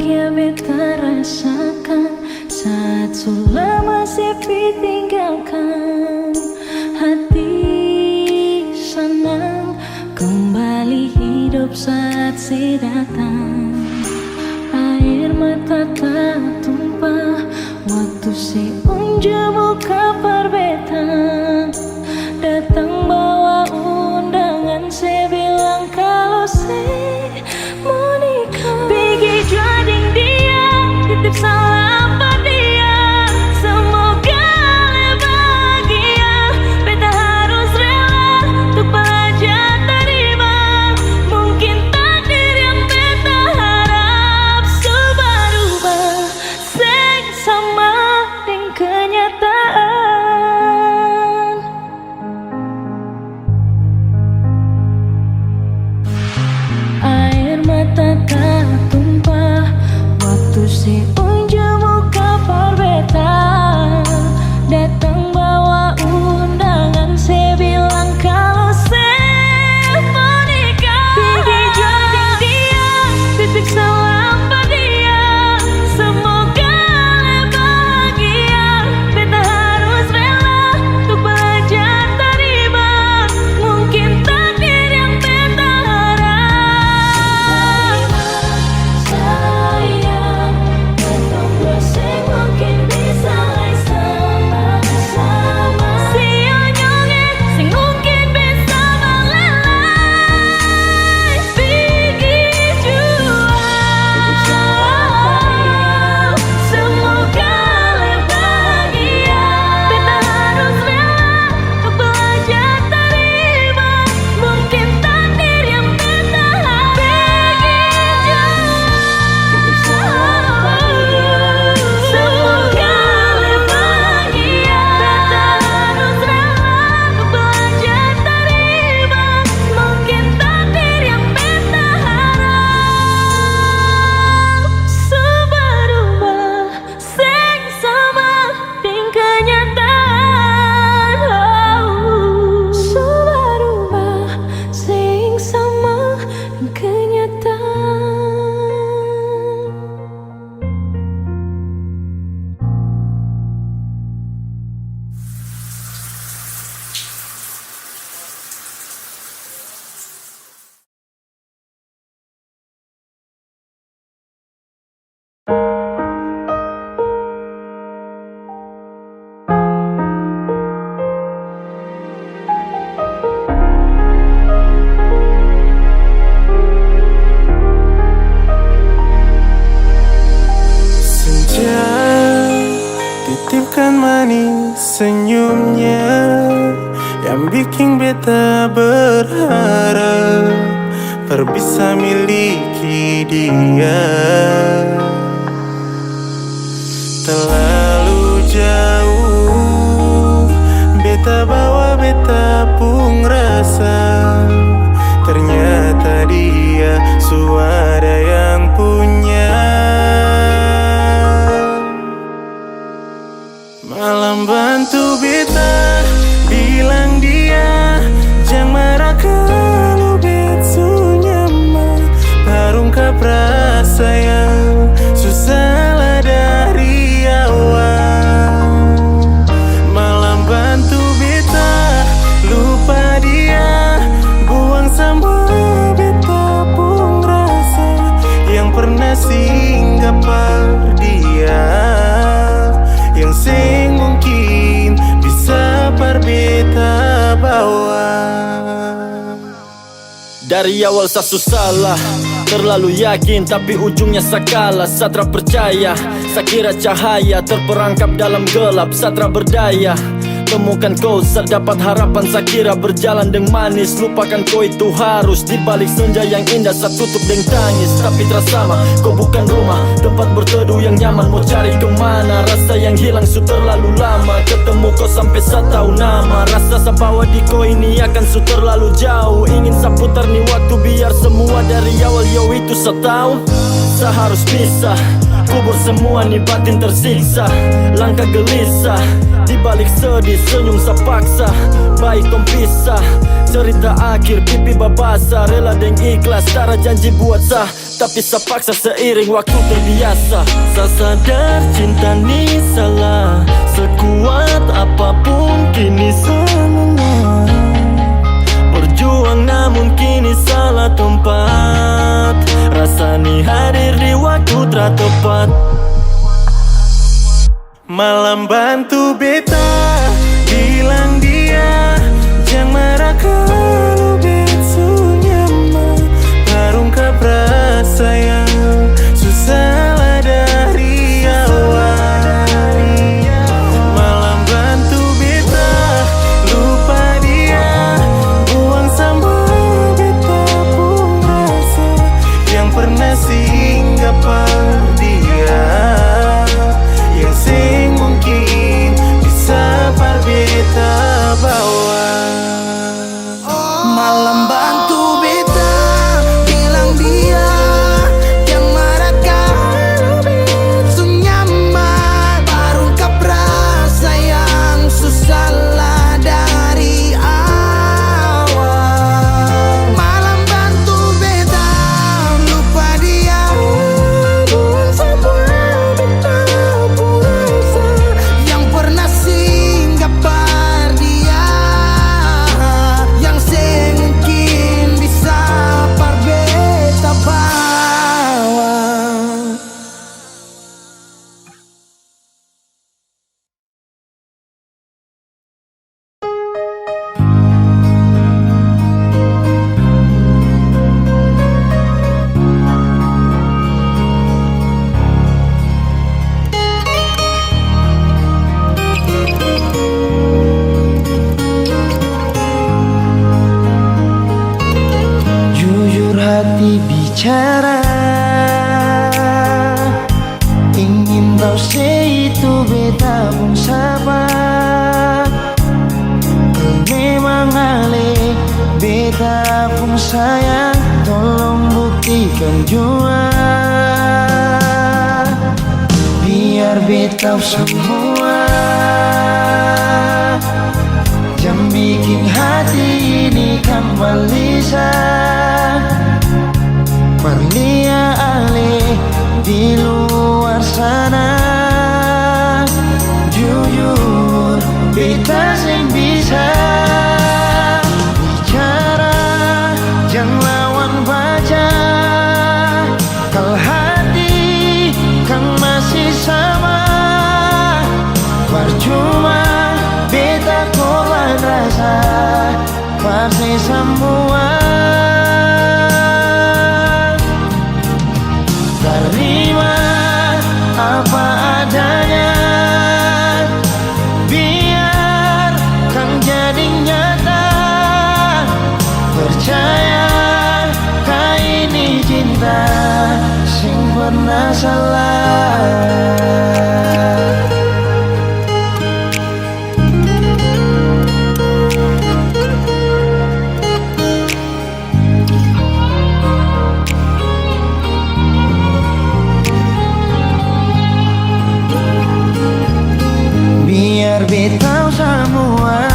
bahagia beta rasakan saat sudah masih ditinggalkan. Hati senang kembali hidup saat si datang. Air mata tak tumpah waktu si unjuk kabar beta datang bawa undangan. Saya bilang kalau saya mau nikah. Pergi jading dia, titip salam pada dia. Semoga le bahagia. Beta harus rela untuk belajar terima. Mungkin takdir yang beta harap berubah sing sama dengan kenyataan. Air mata tak tumpah waktu si unjuk kabar beta datang bawa undangan. Saya bilang kalau saya mau nikah. Pergi jading dia, titip salam pada dia. Semoga le bahagia. Beta harus rela untuk belajar terima. Mungkin takdir yang beta harap. Sayang, ketemu sing mungkin bisa sama-sama. Si onyonge sing mungkin bisa melelai. Pergi jua. Semoga le bahagia. Beta harus rela untuk belajar terima. Mungkin takdir yang beta harap. Pergi jua. Semoga le bahagia. Beta harus rela untuk belajar terima. Mungkin takdir yang beta harap berubah sing sama dengan kenyataan. Berubah sing sama dengan kenyataan. Senja titipkan manis senyumnya yang bikin beta berharap bisa miliki dia. Terlalu jauh beta bawa beta pun rasa. Ternyata dia suara yang punya. Malam bantu beta bilang dia jangan marah kalau betu nyaman. Barungkap rasa yang susah lah dari awal. Malam bantu beta lupa dia, buang semua beta pun rasa yang pernah singgah par dia. Yang sing mungkin bisa berbeta bawa. Dari awal saya salah, terlalu yakin tapi ujungnya sakala. Satra percaya, saya kira cahaya terperangkap dalam gelap. Satra berdaya, temukan kau saat dapat harapan. Saya kira berjalan dengan manis, lupakan kau itu harus. Di balik senja yang indah saya tutup dengan tangis. Tapi terasa kau bukan rumah, tempat berteduh yang nyaman. Mau cari kemana, rasa yang hilang su terlalu lama. Ketemu kau sampai saya tahu nama. Rasa saya bawa di kau ini akan su terlalu jauh. Ingin saya putar nih waktu biar semua dari awal. Yo itu saya tahu, saya harus pisah. Kubur semua nih batin tersiksa. Langkah gelisah, di balik sedih senyum sepaksa. Baik tom pisah, cerita akhir pipi babasa. Rela deng ikhlas, tara janji buat sah. tapi sepaksa seiring waktu terbiasa. Saya sadar cinta ni salah, sekuat apapun kini salah. Berjuang namun kini salah tempat, rasa ni hadir di waktu tepat. Malam bantu beta bilang dia jangan marah kalau betu nyaman. Terungkap rasa yang susah lah dari awal. Malam bantu beta lupa dia, buang sama beta pun rasa yang pernah singgah pada dia, yang sing mungkin bisa berbeda bawa. Malam bantu beta bilang dia yang marah kalau betu nyaman. Terungkap rasa yang susah lah dari awal. Malam bantu beta lupa dia, buang semua beta pun rasa yang pernah singgah pada dia, yang semungkin bisa berbeda bawa. Jujur hati bicara, ingin tahu itu beta pun sabar. Memang ale beta pun sayang, tolong buktikan jua, biar beta semua jangan bikin hati ini kembali Perlia ale di luar sana. Jujur beta sing bisa bicara, jangan lawan baca. Kalau hati kan masih sama, percuma beta korban rasa pasti semua. Terima apa adanya, biar kan jadi nyata. Percaya kau ini cinta sing pernah salah. Biar beta semua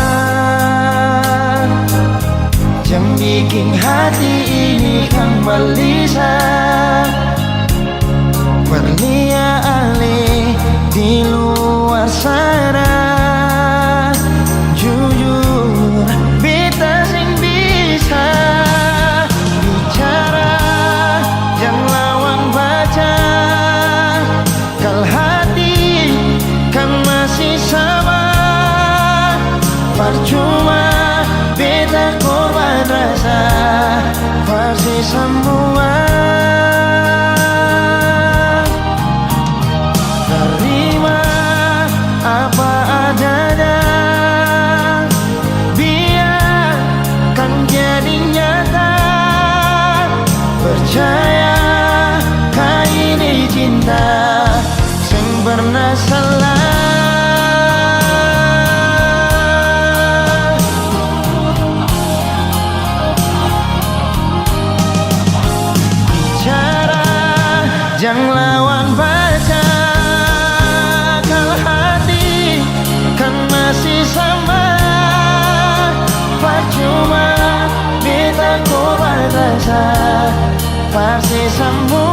jangan bikin hati ini kembali Perlia ale di luar sana. Jujur beta sing bisa bicara, jangan lawan baca. Kalau hati kan masih sama, percuma beta korban rasa pasti semua. Terima apa adanya, biar kan jadi nyata. Percaya kau ini cinta sing pernah salah. Jangan lawan baca, kalau hati kan masih sama. Percuma beta korban rasa pasti sembuh.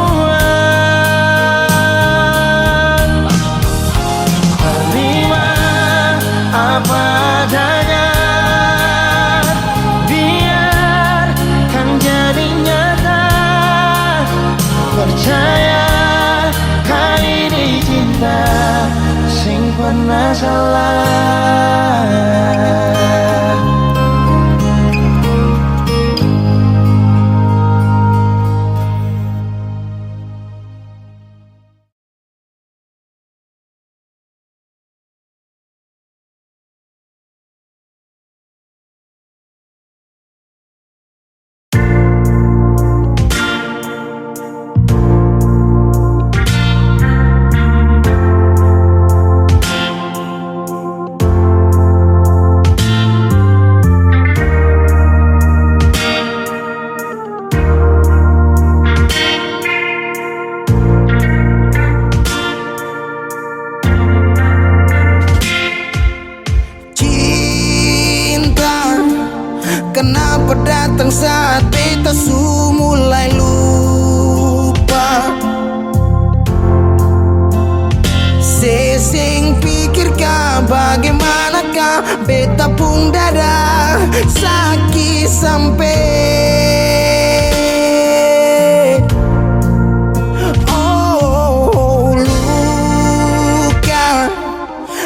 Kenapa datang saat beta su mulai lupa? Sesing pikirkan bagaimanakah beta pun dada sakit sampai luka.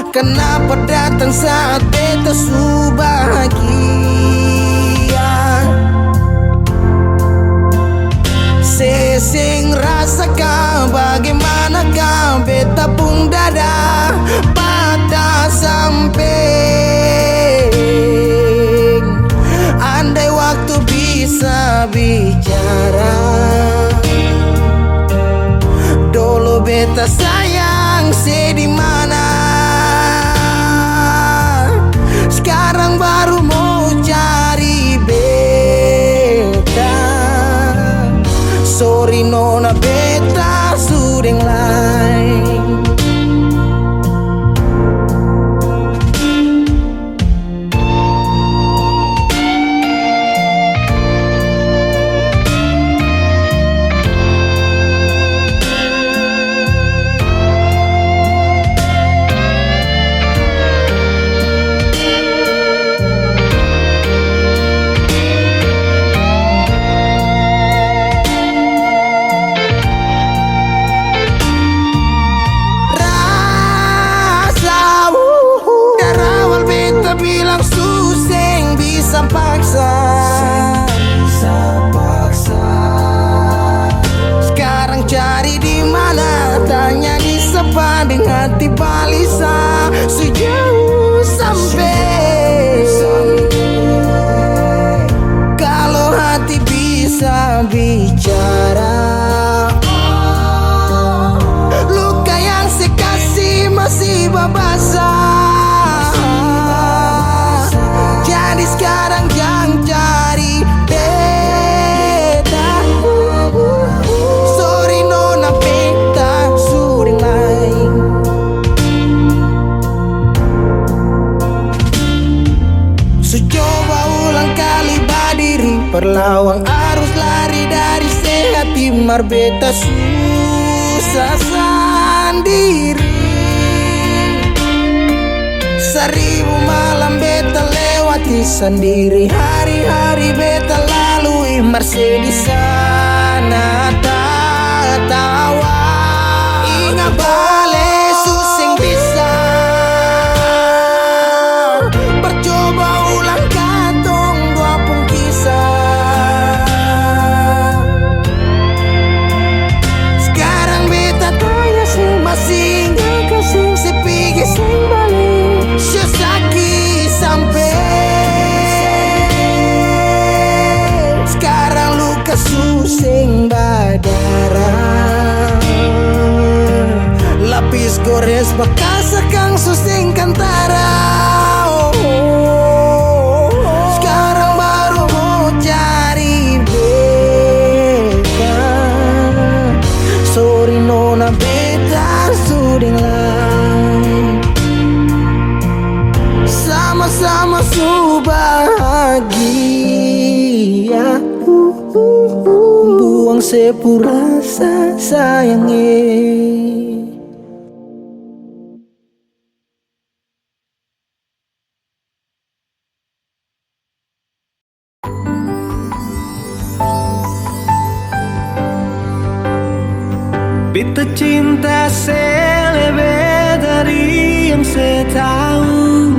Kenapa datang saat beta su bahagia? Sesing rasakan bagaimanakah beta pun dada patah sampai. Andai waktu bisa bicara, dulu beta sayang sedih mana. Sekarang baru mau cari beta. Sorry nona beta sudeng lain. Bilang suseng bisa paksa. Sekarang cari di mana, tanya di sepading hati balisa. Sejauh sampai kalau hati bisa bicara, luka yang saya kasih masih babasa. Jadi sekarang jangan cari beta. Sorry nona beta sudeng lain. So coba ulang kali berdiri, perlawan arus lari dari sehati. Mar beta susah sendiri. Seribu malam beta lewati sendiri, hari-hari beta lalui masih di sana tertawa. Ingat balik susing bisa percoba ulang katong dua pun kisah. Sekarang beta tanya sih masih nggak kasih sepigi sing balik. Sesaki sampai sekarang luka susing berdarah. Lapis gores bekas akang susing kantara. Sekarang baru mau cari beta. Sorry nona beta sudeng lain. Sama-sama su bahagia. Buang sepurasa sayangnya. Beta cinta selebih dari yang saya tahu.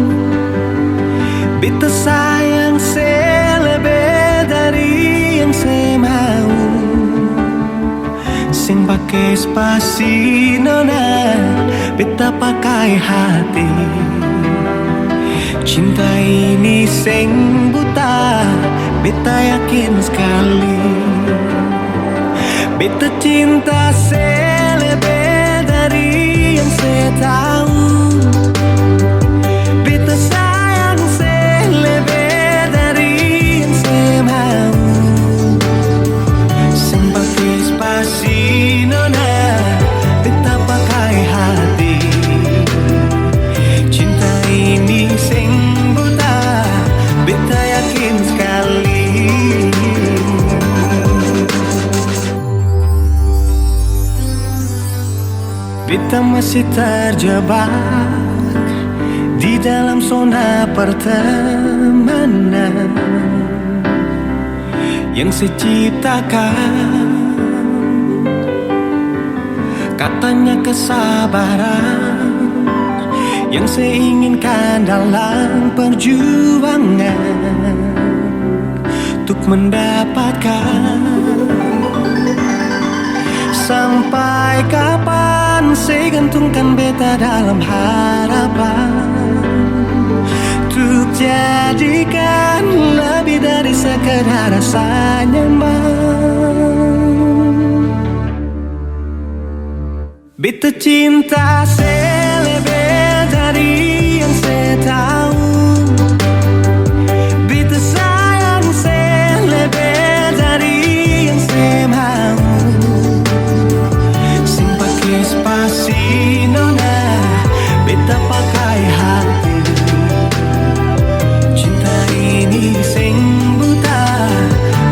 Beta sayang selebih dari yang saya mau. Sing pakai spasi nona, beta pakai hati. Cinta ini sing buta, beta yakin sekali. Beta cinta selebih dari yang saya tahu. Beta sayang selebih dari yang saya mau. Sempati spasi nona, beta pakai hati. Cinta ini sing buta, beta yakin sekali. Kita masih terjebak di dalam zona pertemanan yang seciptakan. Katanya kesabaran yang saya inginkan dalam perjuangan untuk mendapatkan. Sampai kapan saya gantungkan beta dalam harapan untuk jadikan lebih dari sekedar rasa nyaman. Beta cinta saya lebih dari yang saya tahu. Beta sayang saya lebih dari yang saya mau. Spasi nona, beta pakai hati. Cinta ini sing buta,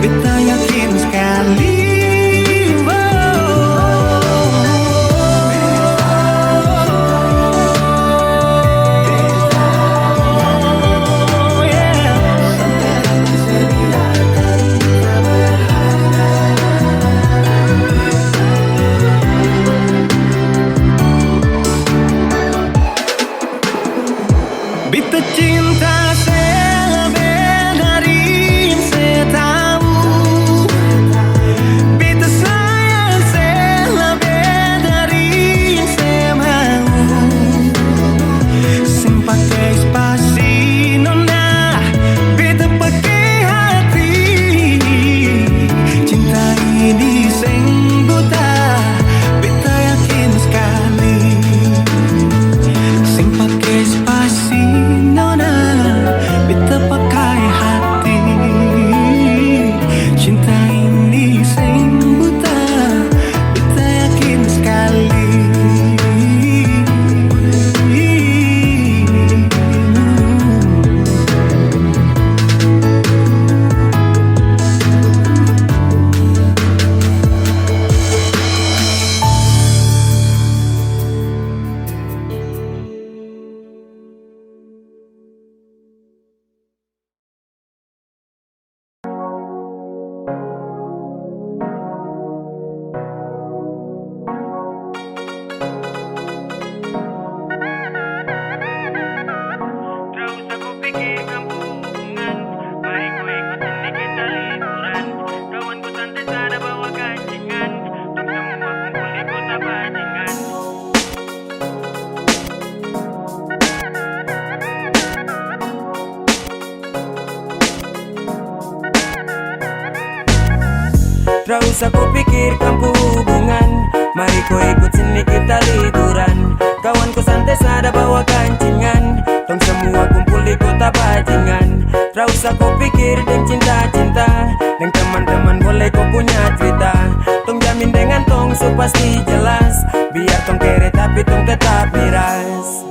beta yakin sekali. Beta cinta saya lebih dari yang saya tahu. Beta sayang saya lebih dari yang saya mau. Sing pakai spasi nona, beta pakai hati. Cinta ini sing buta, beta yakin sekali. Sing pakai spasi nona, beta pakai hati. Cinta ini sing buta, beta yakin sekali. Gak usah kau pikirkan hubungan, mari kau ikut sini kita liburan. Kawanku santai sada bawa kancingan, tong semua kumpul di kota bajingan. Gak usah kau pikir deng cinta-cinta, deng teman-teman boleh kau punya cerita. Tong jamin dengan tong so pasti jelas, biar tong kere tapi tong tetap miras.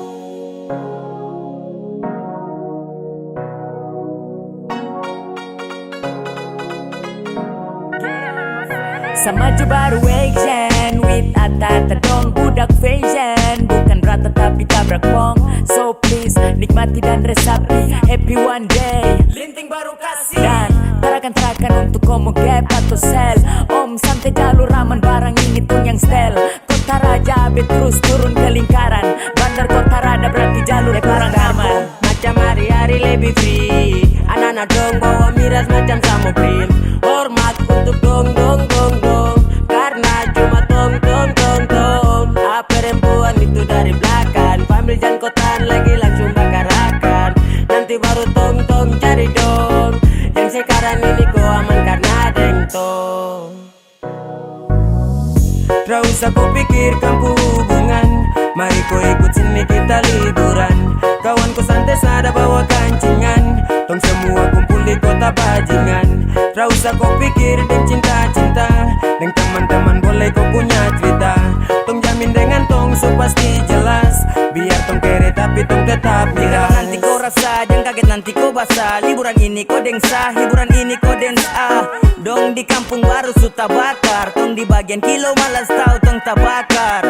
Sama maju baru action with ata-ata dong budak fashion. Bukan rata tapi tabrak pong. So please nikmati dan resapi. Happy one day Linting baru kasih dan terakan untuk komo gap atau sel. Om santai jalur aman barang ini tuh yang stel. Kota Raja bet terus turun ke lingkaran. Bandar Kota Rada berarti jalur kurang aman. Macam hari-hari lebih free. Anak-anak dong bawa miras macam samobil. Hormat untuk dong karena cuma tong. Apa perempuan itu dari belakang, pambil jan kotan lagi langsung bakarakan. Nanti baru tong cari dong. Yang sekarang ini kau aman karena deng tong. Gak usah kau pikirkan hubungan, mari kau ikut sini kita liburan. Kawanku santai sada bawa kancingan, tong semua kumpul di kota bajingan. Gak usah kau pikir deng cinta-cinta, deng teman-teman boleh kau punya cerita. Tong jamin dengan tong so pasti jelas, biar tong kere tapi tong tetap miras. Nanti kau rasa, jangan kaget nanti kau basah. Liburan ini kau dengsa, hiburan ini kau dance Dong di kampung baru suta bakar, tong di bagian kilo malas tahu tong tabakar.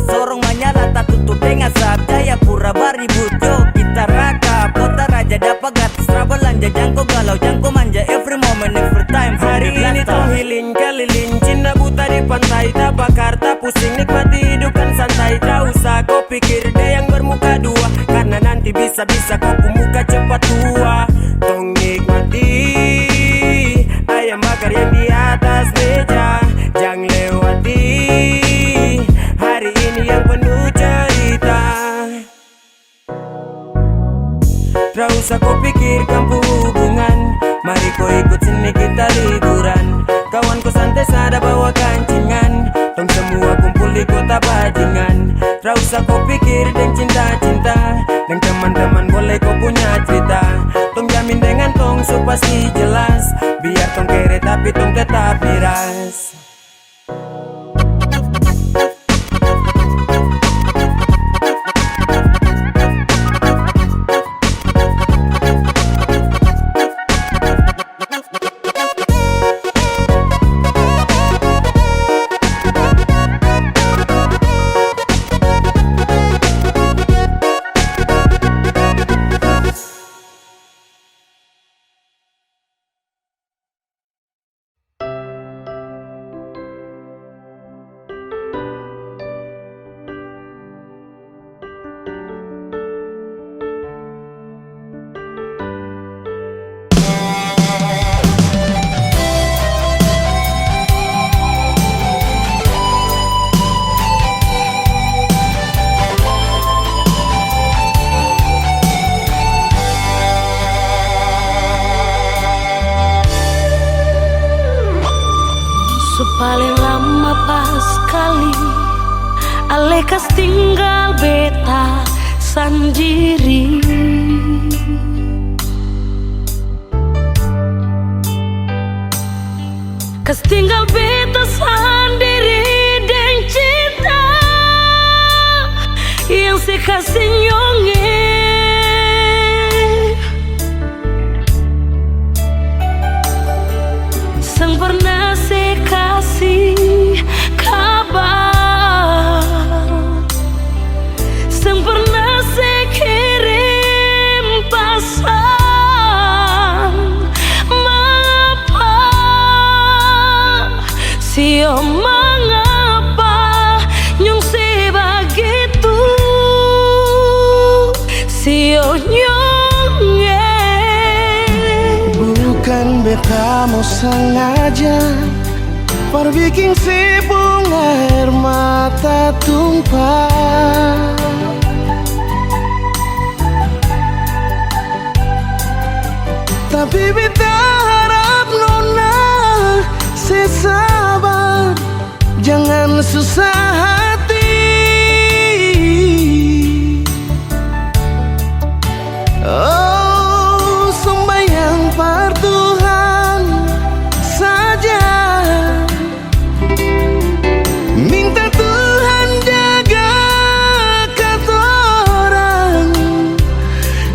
Sorong menyala tak tutup dengan asap. Jayapura baribut yo kita rakap. Kota Raja dapat gratis travel belanja. Jangko galau jangko manja every moment every time. Hari ini tong healing keliling, Cina buta di pantai, tak bakar tak pusing, nikmati hidup kan santai. Tak usah kau pikir deh yang bermuka dua, karena nanti bisa-bisa kau muka cepat tua. Tong nikmati ayam bakar yang di atas meja, jangan lewati hari ini yang penuh cerita. Tak usah kau pikirkan hubungan, mari kau ikut sini kita liburan. Kawanku santai sada bawa kancingan, tong semua kumpul di kota bajingan. Tak usah kau pikir dan cinta-cinta, dan teman-teman boleh kau punya cerita. Tong jamin dengan tong so pasti jelas, biar tong kere tapi tong tetap miras. Paling lama pas kali Alekas tinggal beta sendiri. Kas tinggal beta sendiri dan cinta yang sekasih nyonge. Sang pernah kasih kabar, sang pernah kirim pesan. Mengapa, sio mengapa nyong sebegitu, sio nyonge. Bukan beta mau sengaja perbikin si bunga air mata tumpah, tapi beta harap nona sesabar, jangan susah hati. Oh, sembahyang par Tuhan saja, minta Tuhan jaga katorang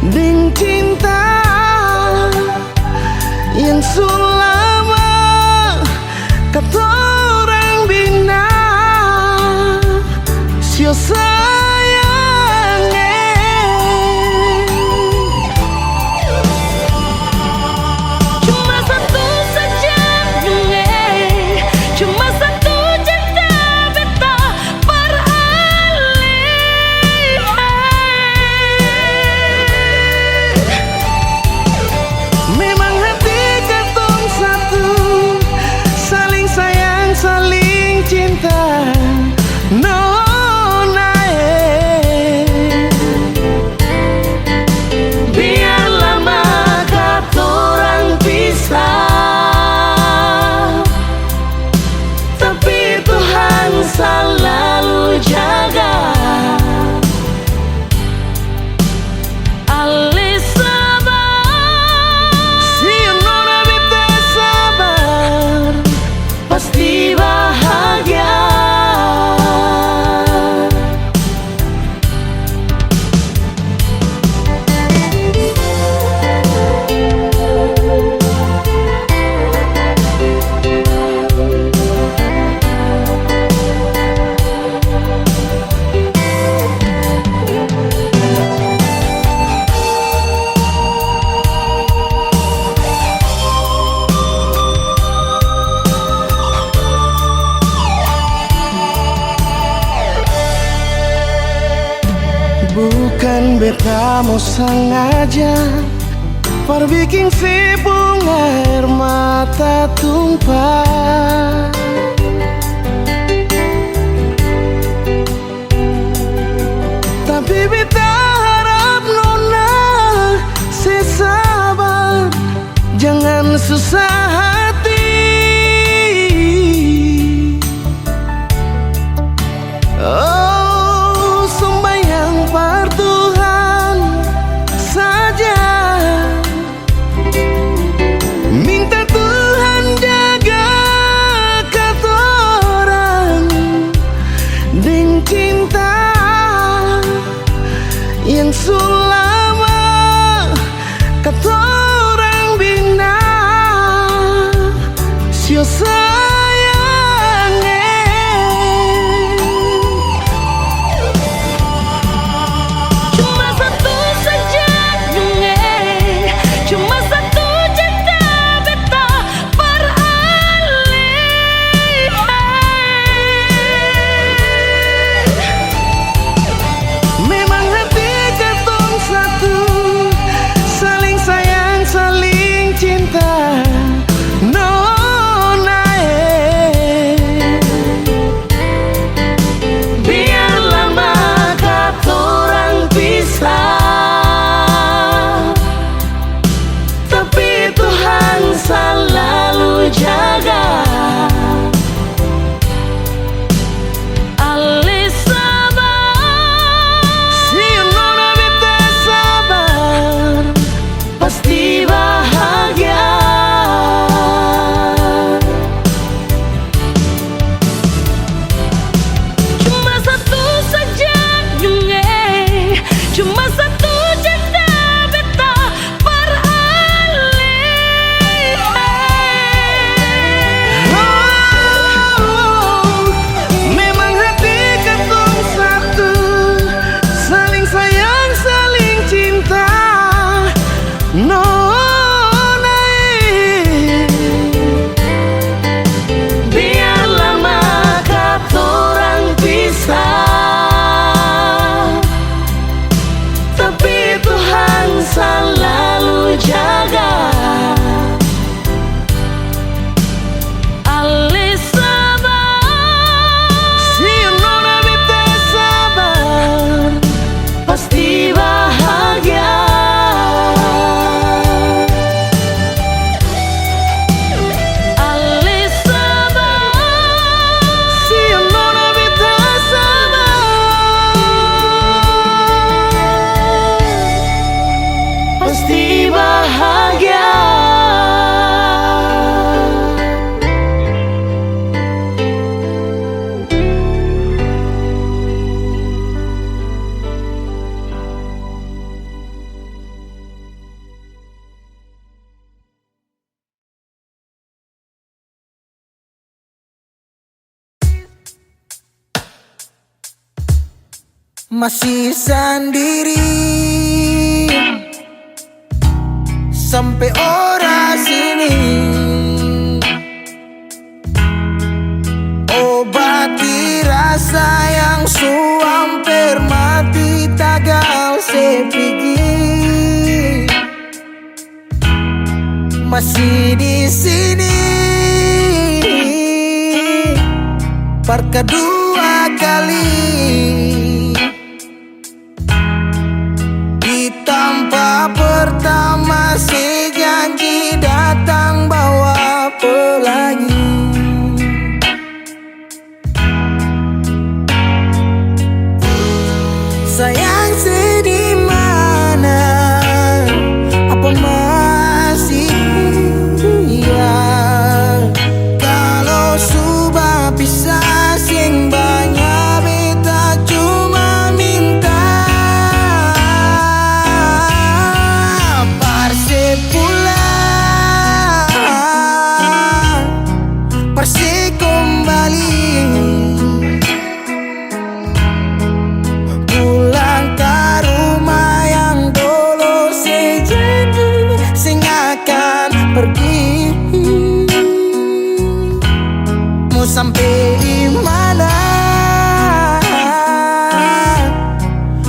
dengan cinta yang selama katorang bina. Sio sayang cuma satu saja nyonge, cuma satu cinta beta beralih. memang hati katong satu, saling sayang saling cinta. No, nah, beta mau sengaja perbikin si bunga air mata tumpah. Tapi beta harap nona sesabar, jangan susah hati. Oh, sembahyang par Tuhan saja, minta Tuhan jaga katorang dengan cinta yang sulama katorang bina. Sio Cuma satu saja dunia, cuma satu cinta beta beralih. memang hati katong satu, saling sayang, saling cinta. Nona, biar lama katorang pisah, tapi Tuhan selalu jaga. Alis sabar, Si nona beta sabar, pasti bahagia. cuma satu saja dunia, cuma satu cinta beta beralih. Oh, memang hati katong satu, saling sayang, saling cinta. Nona, biar lama katorang pisah, tapi Tuhan selalu jaga. Alis sabar, Si nona beta sabar, pasti bahagia. alis sabar, Si nona beta sabar, pasti bahagia. Masih sendiri sampai ora sini, obati rasa yang suamper mati tagal sepigi. Masih di sini par kedua kali, di tanpa pertama si janji datang bawa pelangi. Sayang sedih mana, apa masih iya? Kalau sudah pisah sing banyak beta cuma minta parse pulang, parse kembali. Pulang ke rumah yang dulu sejanji sing akan pergi. Mau sampai mana?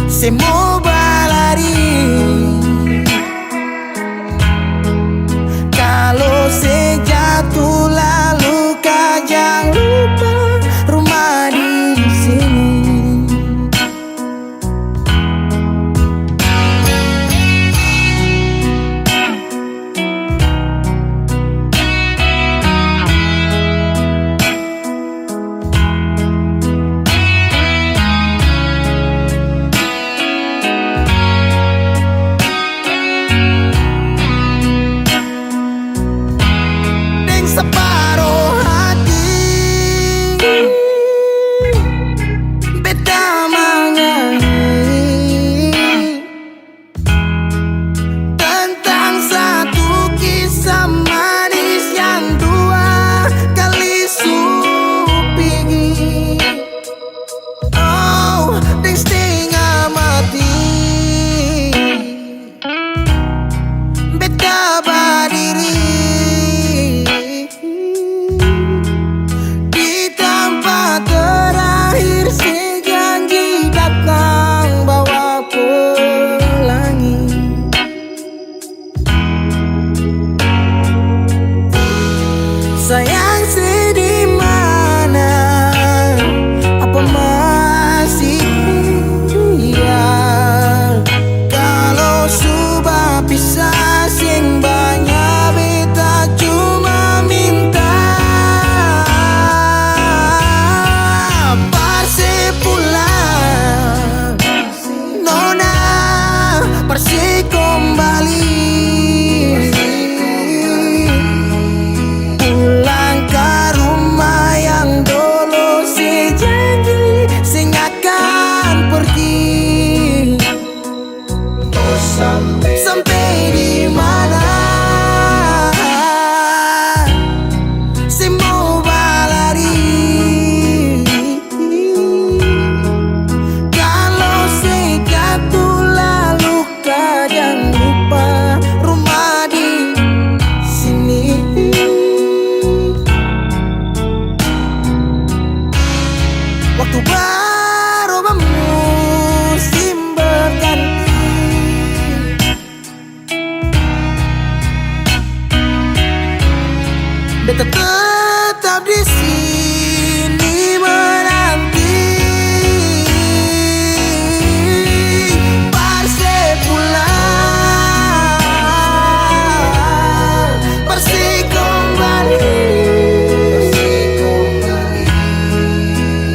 Se mau balari jatuh lalu kau jangan lupa rumah di sini. Separuh hati beda menyanyi tentang satu kisah manis yang dua kali supingi. Oh, deng setengah mati beda berdiri terakhir si janji datang bawa pelangi. Sayang sedih mana, apa masih dia? Kalau sudah pisah sing banyak beta cuma minta Persi kembali pulang ke rumah yang dulu si janji sing akan pergi. Sampai di mana si mau berlari? Kalau si jatuh lalu jangan lupa rumah di sini. Waktu berubah musim berganti, beta tetap di sini menanti.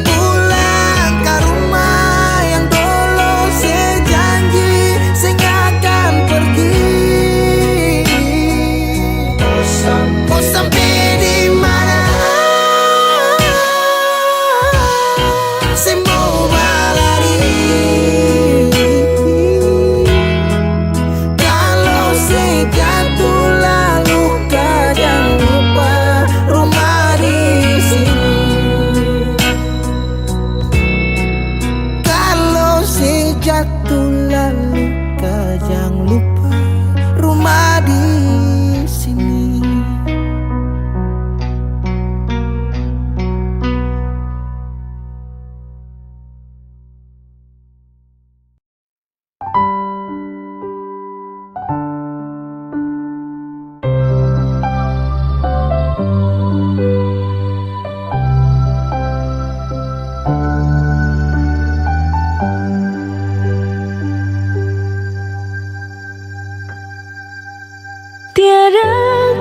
Pulang ke rumah yang dulu sejanji sing akan pergi. Oh, sampai di mana si mau berlari? Kalau si jatuh lalu kau jangan lupa rumah di sini. Kalau si jatuh lalu kau jangan lupa rumah di sini. Tiada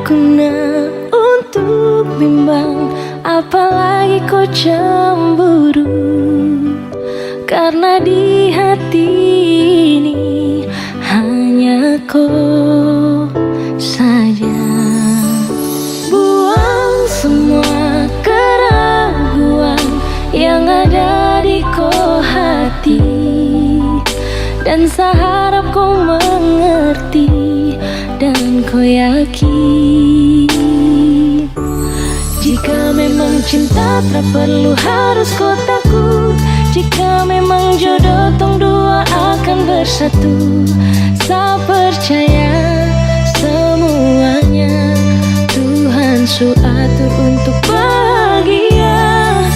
guna untuk bimbang, apalagi kau cemburu. Karena di hati ini hanya kau saja. Buang semua keraguan yang ada di kau hati, dan seharap kau mengerti dan kau yakin. Jika memang cinta tak perlu harus kau takut. Jika memang jodoh tong dua akan bersatu. Saya percaya semuanya Tuhan su atur untuk bahagia.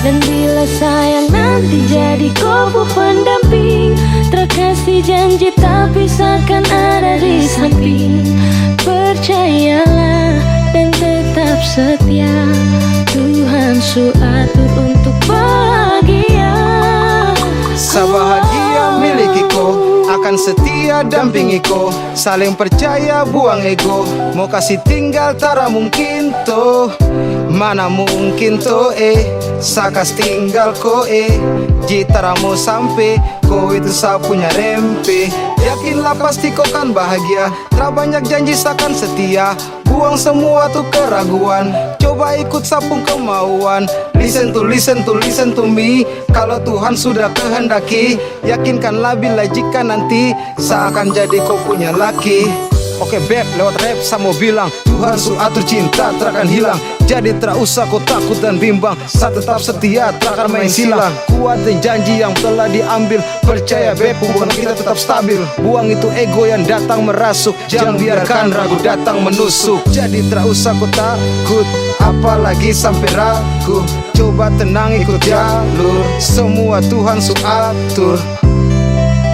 Dan bila sayang nanti jadi kau pendamping, terkasih janji tak pisahkan ada di samping. Percayalah dan tetap setia, Tuhan su atur untuk bahagia. Sebahagia milikiku, akan setia dampingiku, saling percaya buang ego, mau kasih tinggal tara mungkin toh, mana mungkin toh sakas tinggal ko jitara mau sampai, ko itu saya punya rempe. Yakinlah pasti kau kan bahagia, tak banyak janji sakan setia, buang semua tuh keraguan, coba ikut sapung kemauan. Listen to me, kalau Tuhan sudah kehendaki, yakinkanlah bila jika nanti seakan jadi kau punya laki. Oke beb, lewat rap saya mau bilang, Tuhan su atur cinta takkan hilang. Jadi tak usah kau takut dan bimbang, saya tetap setia takkan main silang. Kuatin janji yang telah diambil, percaya beb hubungan kita tetap stabil. Buang itu ego yang datang merasuk, jangan biarkan ragu datang menusuk. Jadi tak usah kau takut, apalagi sampai ragu, coba tenang ikut jalur, semua Tuhan su atur.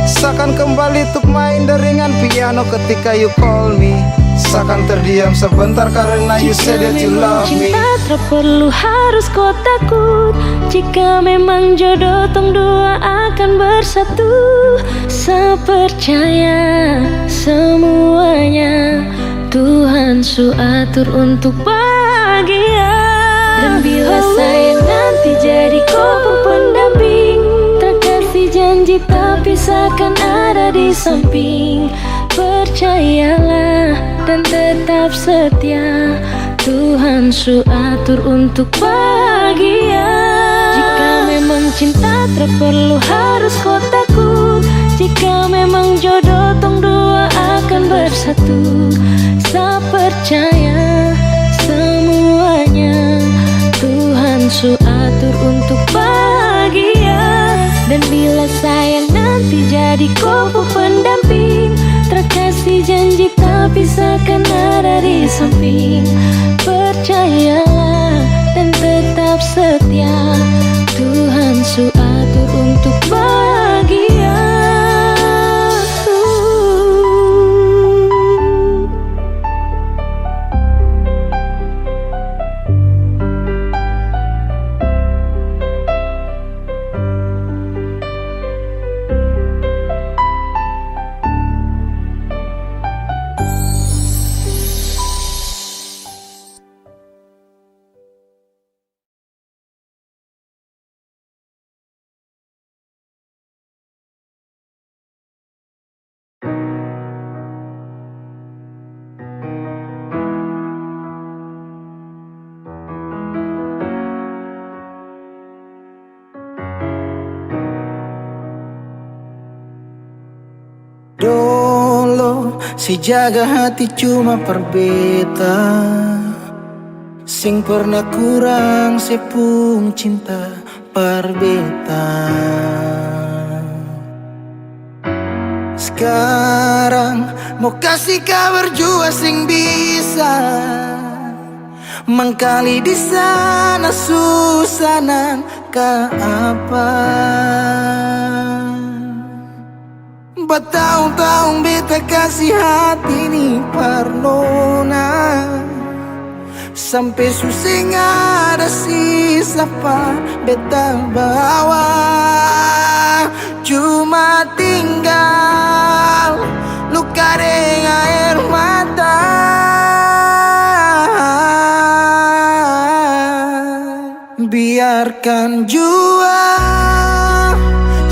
Seakan kembali untuk main deringan piano ketika you call me, seakan terdiam sebentar karena you said that you love me. Cinta tak perlu harus kau takut, jika memang jodoh tong dua akan bersatu. Saya percaya semuanya Tuhan su atur untuk bahagia. Dan bila saya nanti jadi kau pendamping, tak kasih janji tapi seakan ada di samping. Percayalah dan tetap setia, Tuhan su atur untuk bahagia. Jika memang cinta tak perlu harus kau takut, jika memang jodoh tong dua akan bersatu. Saya percaya semuanya Tuhan su atur untuk bahagia. Dan bila saya nanti jadi kau pendamping, terkasih janji tapi seakan ada di samping. Percayalah dan tetap setia, Tuhan su atur untuk bahagia. Dolo si jaga hati cuma perbeta, sing pernah kurang sepung cinta perbeta. Sekarang mau kasih kabar jua sing bisa, mangkali di sana susah nang ka apa. Bertahun-tahun beta kasih hati ni parnona, sampai susah ada sisa pa beta bawa. Cuma tinggal luka dengan air mata. Biarkan jua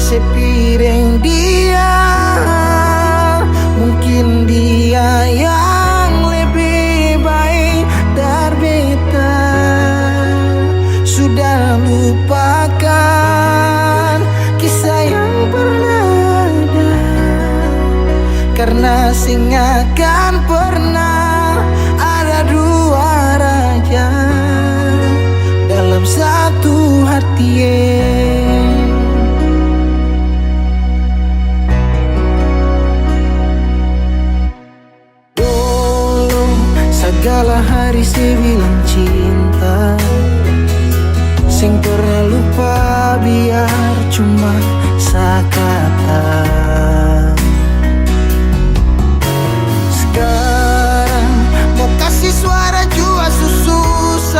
sepiring dia, mungkin dia yang lebih baik dari beta. Sudah lupakan kisah yang pernah ada, karena sing akan pernah ada dua raja dalam satu hati. Segala hari saya bilang cinta, sing pernah lupa biar cuma sekata. Sekarang mau kasih suara jua susah,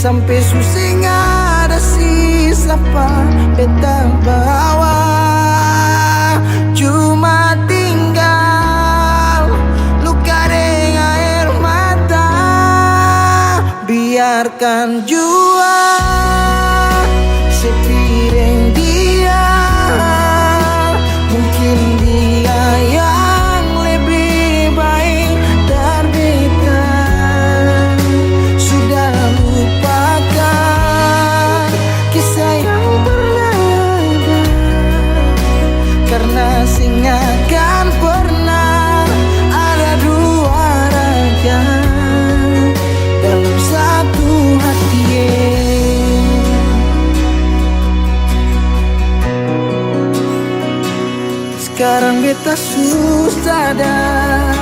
sampai susah ada sisa pa beta bawa. Cuma tinggal luka dengan air mata. Biarkan jua sepiring dia. Mungkin dia yang lebih baik dari beta. Sudah lupakan kisah yang pernah ada, karena singakan pernah ada dua raja dalam satu hati. Sekarang beta susah sadar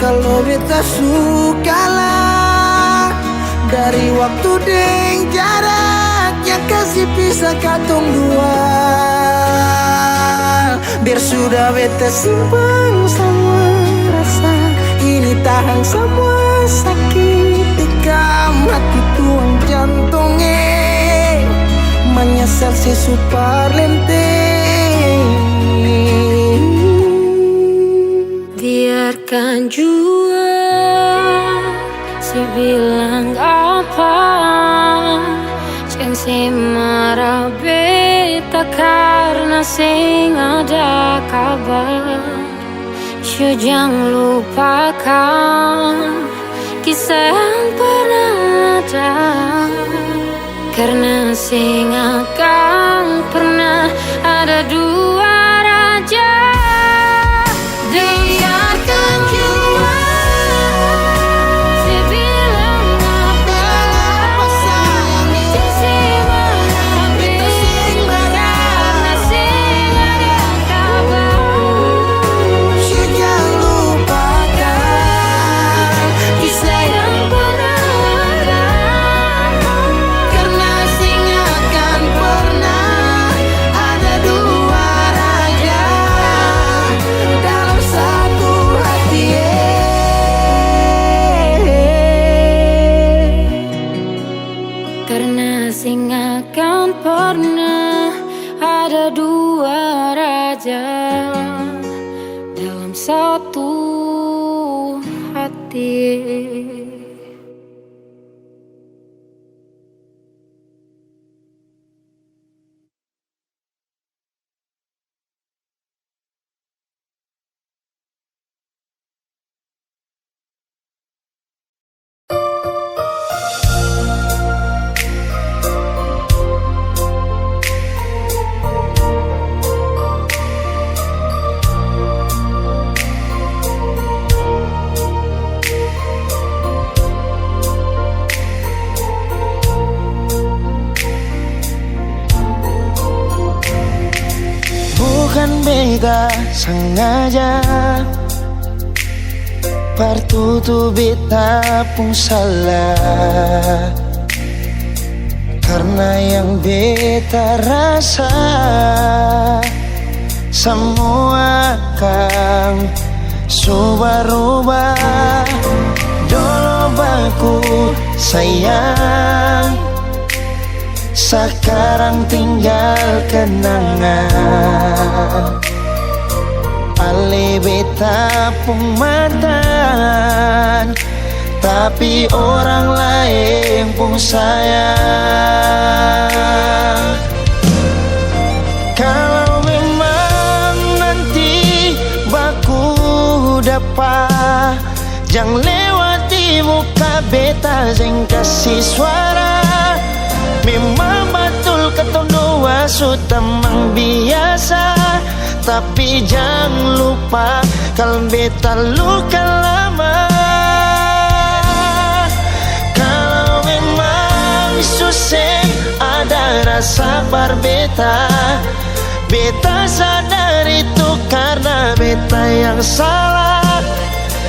kalau beta sukalah dari waktu deng jarak yang kasih pisah katong dua. Biar sudah beta simpan semua rasa ini, tahan semua sakit tikam hati tuang jantungnya. Menyesal si super lenteng. Biarkan jua si bilang apa, jangan si marah beta karena sing ada kabar. Syuh jangan lupakan kisah yang pernah ada, karena sing akan pernah ada dua raja. Biarkan jua si bilang apa, sayang si marah beta karena sing ada kabar. Syuh jangan lupakan kisah yang pernah ada, karena sing akan pernah ada dua raja dalam satu hati. Karena sing akan pernah ada dua raja dalam satu hati. Bukan beta sengaja, partutu beta pun salah, karena yang beta rasa semua akan subah-rubah. Dulu baku sayang, sekarang tinggal kenangan. Ale beta pun mantan, tapi orang lain pun sayang. Kalau memang nanti baku dapat, jangan lewati muka beta, jangan kasih suara. Memang betul ketong dua sudah biasa, tapi jangan lupa kalau beta luka lama. Kalau memang susah ada rasa berbeta, beta sadar itu karena beta yang salah.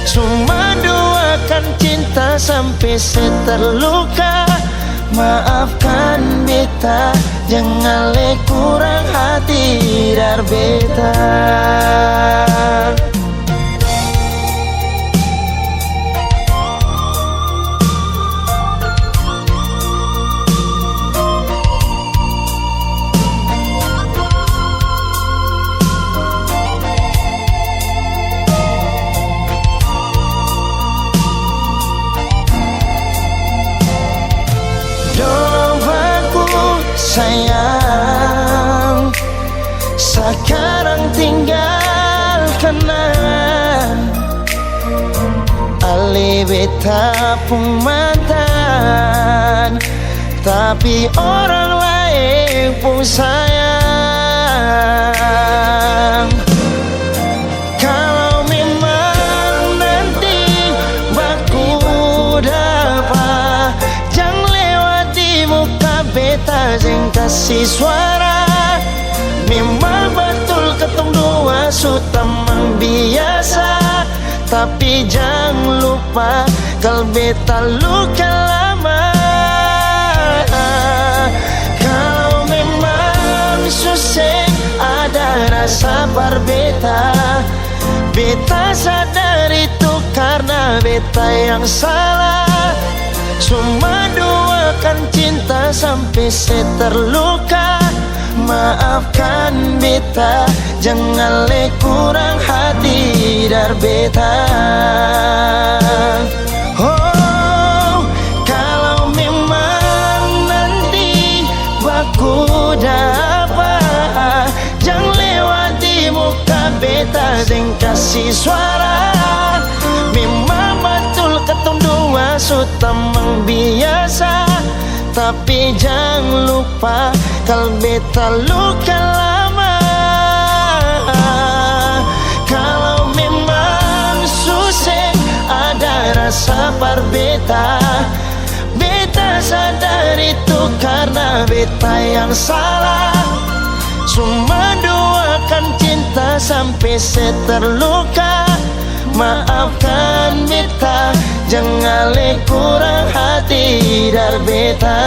Cuma duakan cinta sampai terluka. Maafkan beta, jangan le kurang hati dar beta. sayang. Sekarang tinggal kenang Ali beta pun mantan, tapi orang lain pun sayang. Kalau memang nanti baku dapat, jangan lewat di muka beta jeng kasih suara. Memang betul ketong dua sutamang biasa, tapi jangan lupa kalau beta luka lama. Kalau memang susah ada rasa berbeda, beta sadar itu karena beta yang salah. Cuma duakan cinta sampai saya terluka. Maafkan beta, jangan le kurang hati dar beta. Oh, kalau memang nanti baku dapat, jangan lewati muka beta dan kasih suara. Memang betul ketong dua sutamang biasa, tapi jangan lupa kalau beta luka lama. Kalau memang susah ada rasa berbeda, beta sadar itu karena beta yang salah. Cuma doakan cinta sampai saya terluka. Maafkan beta, jangan le kurang hati dar beta.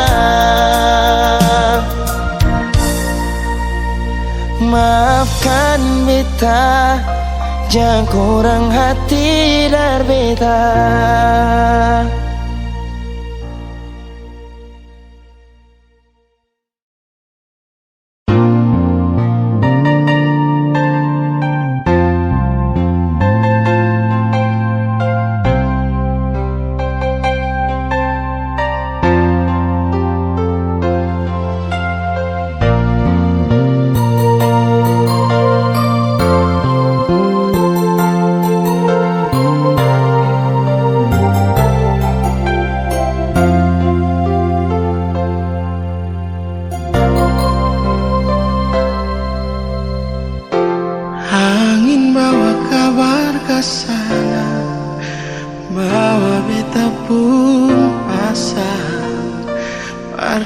Maafkan beta, jangan kurang hati dar beta.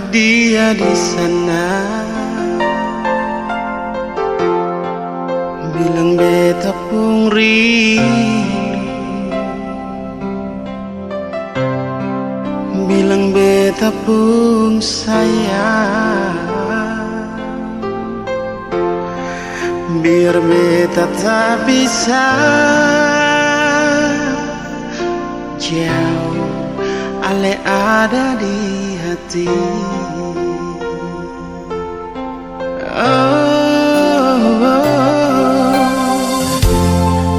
Dia di sana bilang beta pun rindu, bilang beta pun sayang. Biar beta tak bisa jauh, ale ada di hati.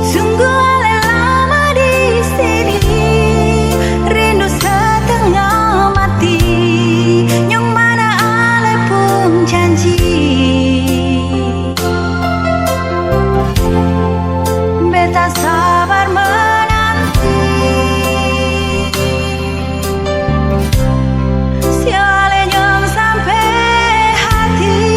Sungguh ale lama di sini, rindu setengah mati. Yang mana ale pun janji, beta sabar menanti. Siale nyong sampai hati.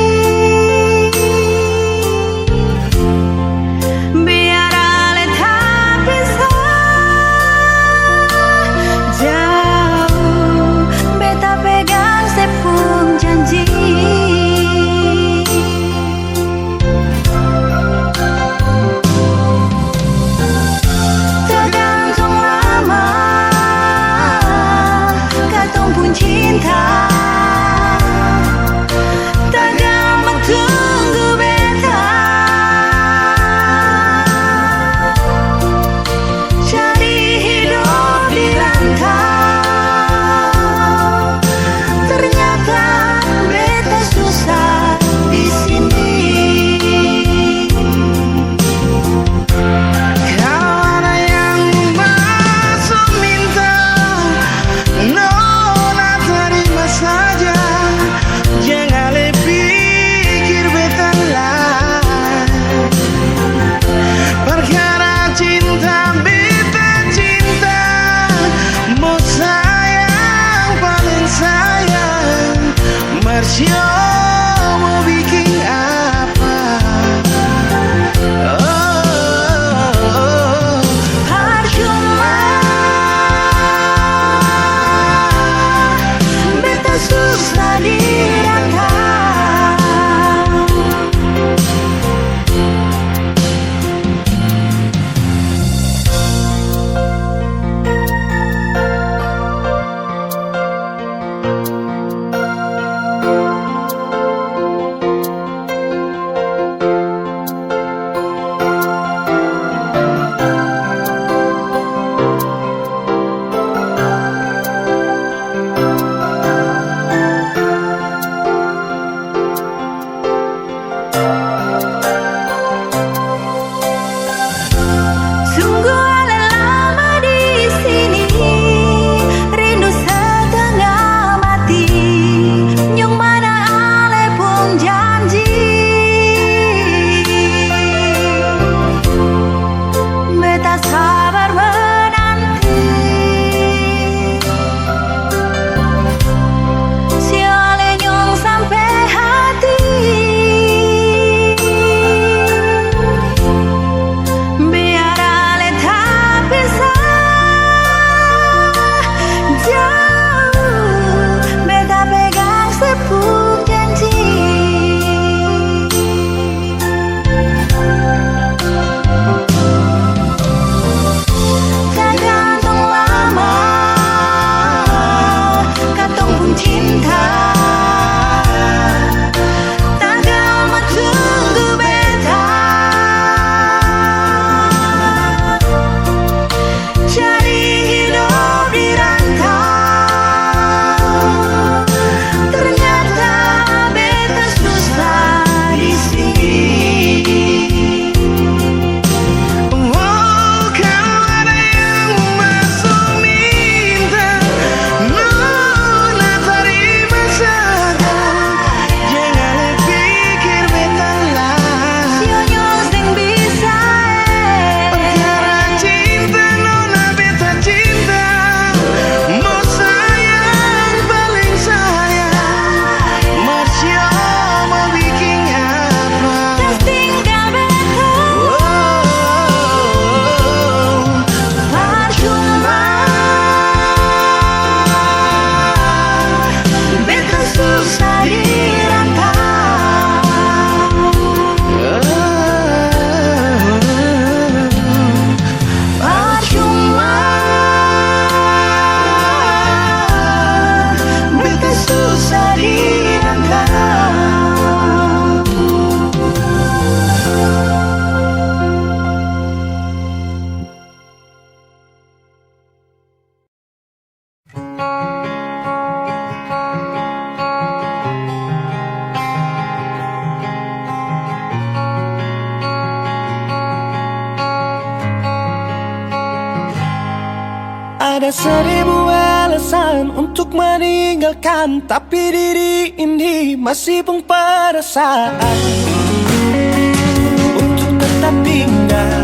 Ada 1000 alasan untuk meninggalkan, tapi diri ini masih pun perasaan untuk tetap tinggal.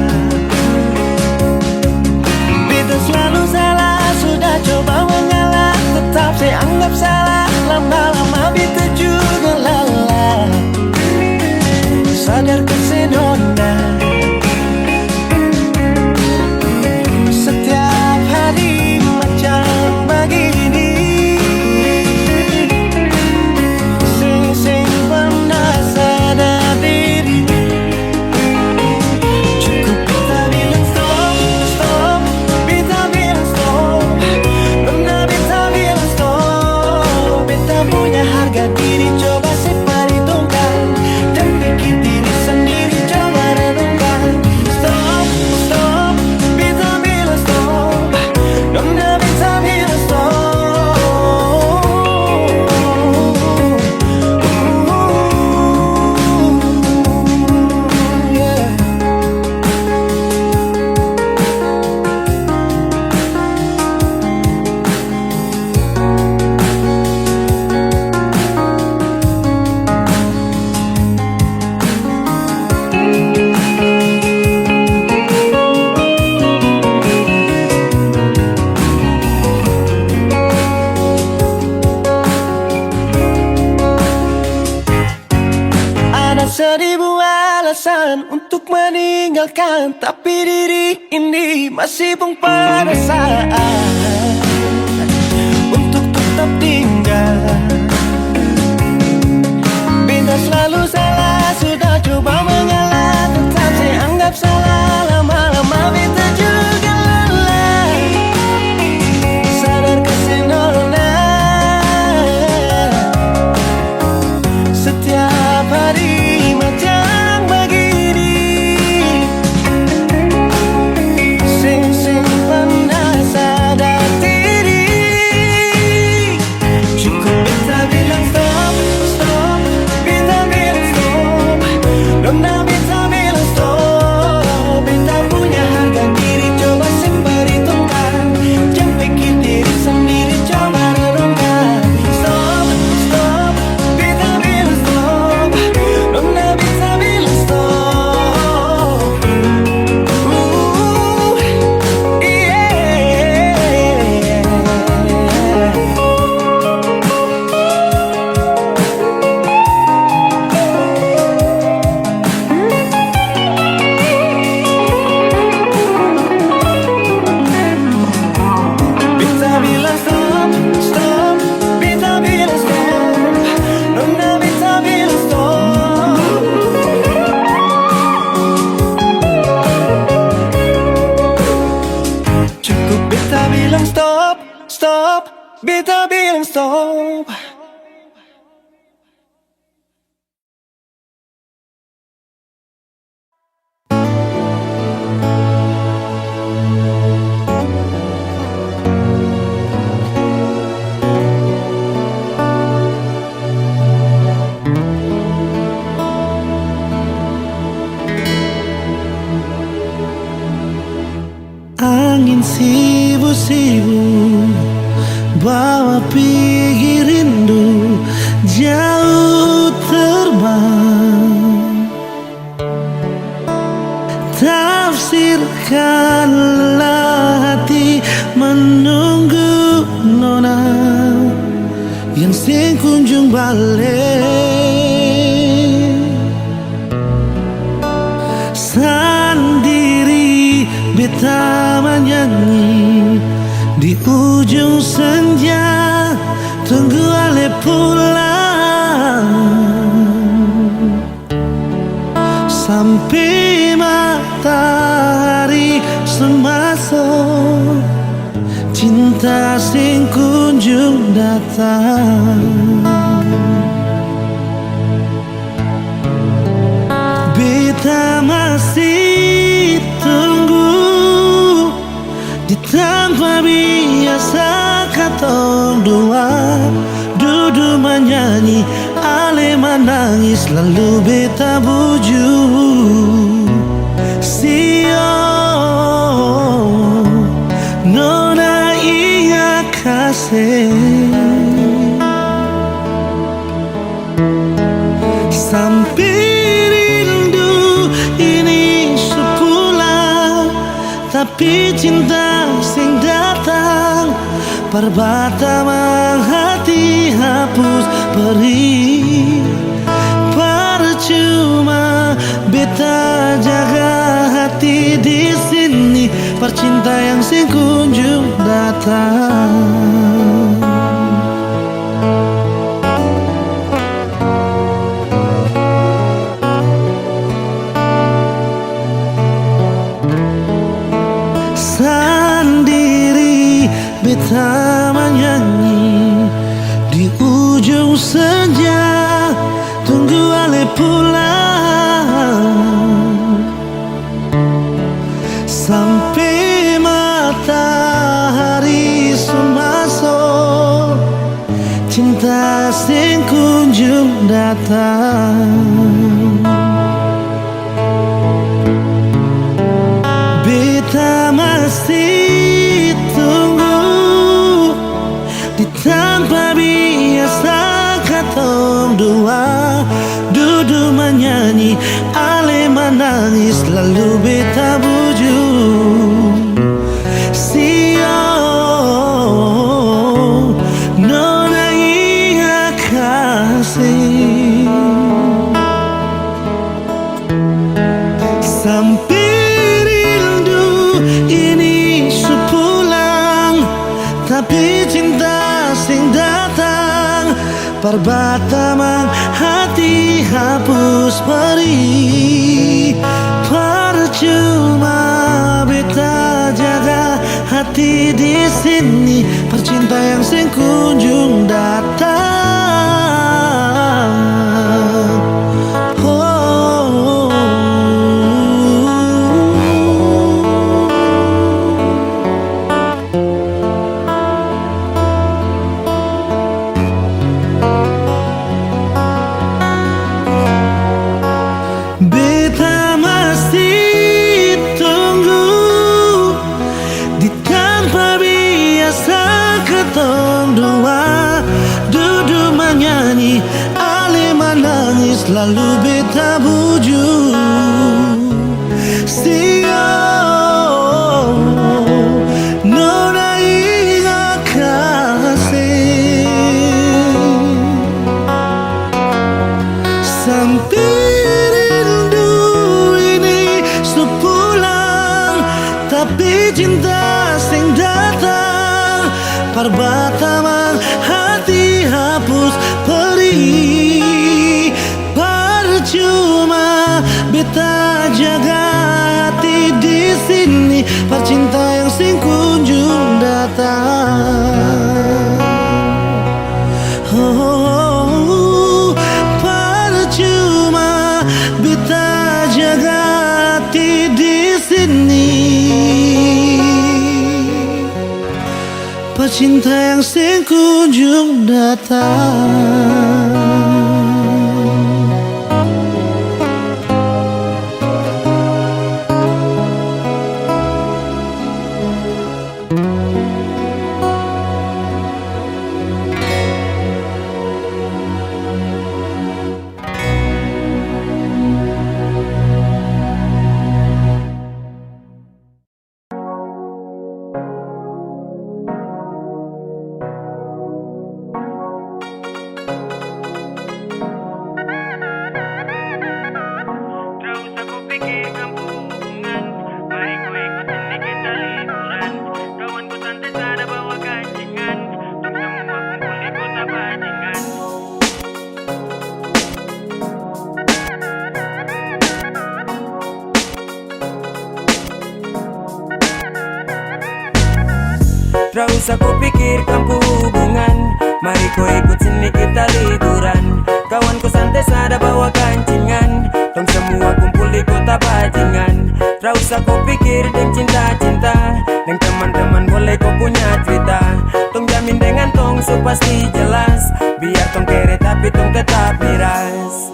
Beta selalu salah, sudah coba mengalah, tetap saya anggap salah. Lama-lama beta juga lelah. Sadar kesenona setiap hari macam begini. Sing pernah sadar diri. Cukup beta bilang stop, stop. Beta bilang stop. Pernah beta bilang stop. Beta punya harga diri, coba seperhitungkan. Dan bikin diri sendiri, coba renungkan. Stop, stop. Beta bilang stop. Pernah beta bilang stop. Yeah. Ada 1000 alasan untuk meninggalkan, tapi diri ini masih pun perasaan untuk tetap tinggal. Beta selalu salah, sudah coba mengalah, tetap saya anggap salah. Lama-lama beta juga lelah. Sadar kesenona setiap hari macam begini. Sing pernah sadar diri. Cukup beta bilang stop, stop. Beta bilang stop. Nona beta bilang stop. Beta punya harga diri, coba seperhitungkan. Jangan bikin diri sendiri, coba renungkan. Stop, stop. Beta bilang stop. Nona beta bilang stop. Beta bilang stop, stop. Beta bilang stop. Nona beta bilang stop. Cukup beta bilang stop, stop. Beta bilang stop. Angin sibu-sibu bawa pergi rindu, jauh terbang. Tafsirkanlah hati menunggu nona yang sing kunjung balik. Sendiri beta menyanyi di ujung senja, tunggu ale pulang sampai matahari semasuk. Cinta sing kunjung datang. Beta masih tunggu di tempat biasa katong dua duduk menyanyi, ale menangis, lalu beta buju. Sio nona kasih, sampai rindu ini sepulang, tapi cinta sing datang perbata hati hapus perih. Percuma beta jaga hati di sini, percinta yang sing kunjung datang. Sendiri beta menyanyi di ujung senja, tunggu ale pulang, sampai matahari semasuk, cinta sing kunjung datang. Beta masih tunggu di tanpa biasa katong dua duduk menyanyi, ale menangis lalu beta bujuk. Sio nona iya kasih, sampai ini sepulang, tapi cinta sing datang perbata hati hapus perih. Percuma beta jaga hati di sini, percinta yang sing kunjung datang. Beta masih tunggu di tanpa biasa ketong dua duduk menyanyi, ale menangis lalu beta bujuk. Sio nona ingat kasih, sampai tapi cinta sing datang perbata hati hapus perih. Percuma beta jaga hati di sini, percinta yang sing kunjung datang. Oh, percuma beta jaga hati di sini, percinta yang sing kunjung datang. Gak usah ku pikirkan hubungan, mari ku ikut sini kita liburan. Kawanku santai sada bawa kancingan, tong semua kumpul di kota bajingan. Gak usah ku pikir dan cinta-cinta, dan teman-teman boleh kau punya cerita. Tong jamin dengan tong so pasti jelas, biar tong kere tapi tong tetap miras.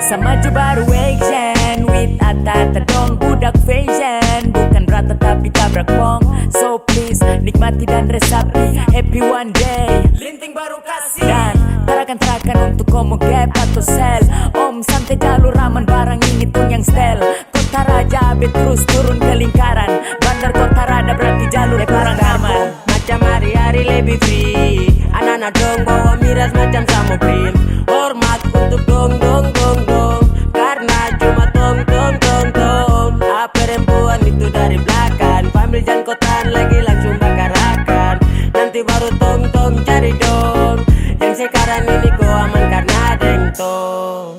Sama jo baru action with ata-ata dong budak fashion. Bukan rata tapi tabrak pong. So please nikmati dan resapi. Happy one day. Linting baru kasih. Dan tarakan untuk komo gap atau sel. Om santai jalur aman barang ini tuh yang stel. Kota Raja abet terus turun ke lingkaran. Bandar Kota Rada berarti jalur kurang aman. Macam hari-hari lebih free. Anak-anak dong bawa miras macam samoprim. Hormat untuk dong. Karena cuma tong. Perempuan itu dari belakang. Pambil jangkotan lagi langsung bakarakan. Nanti baru tong cari dong. Yang sekarang ini kau aman karena deng tong.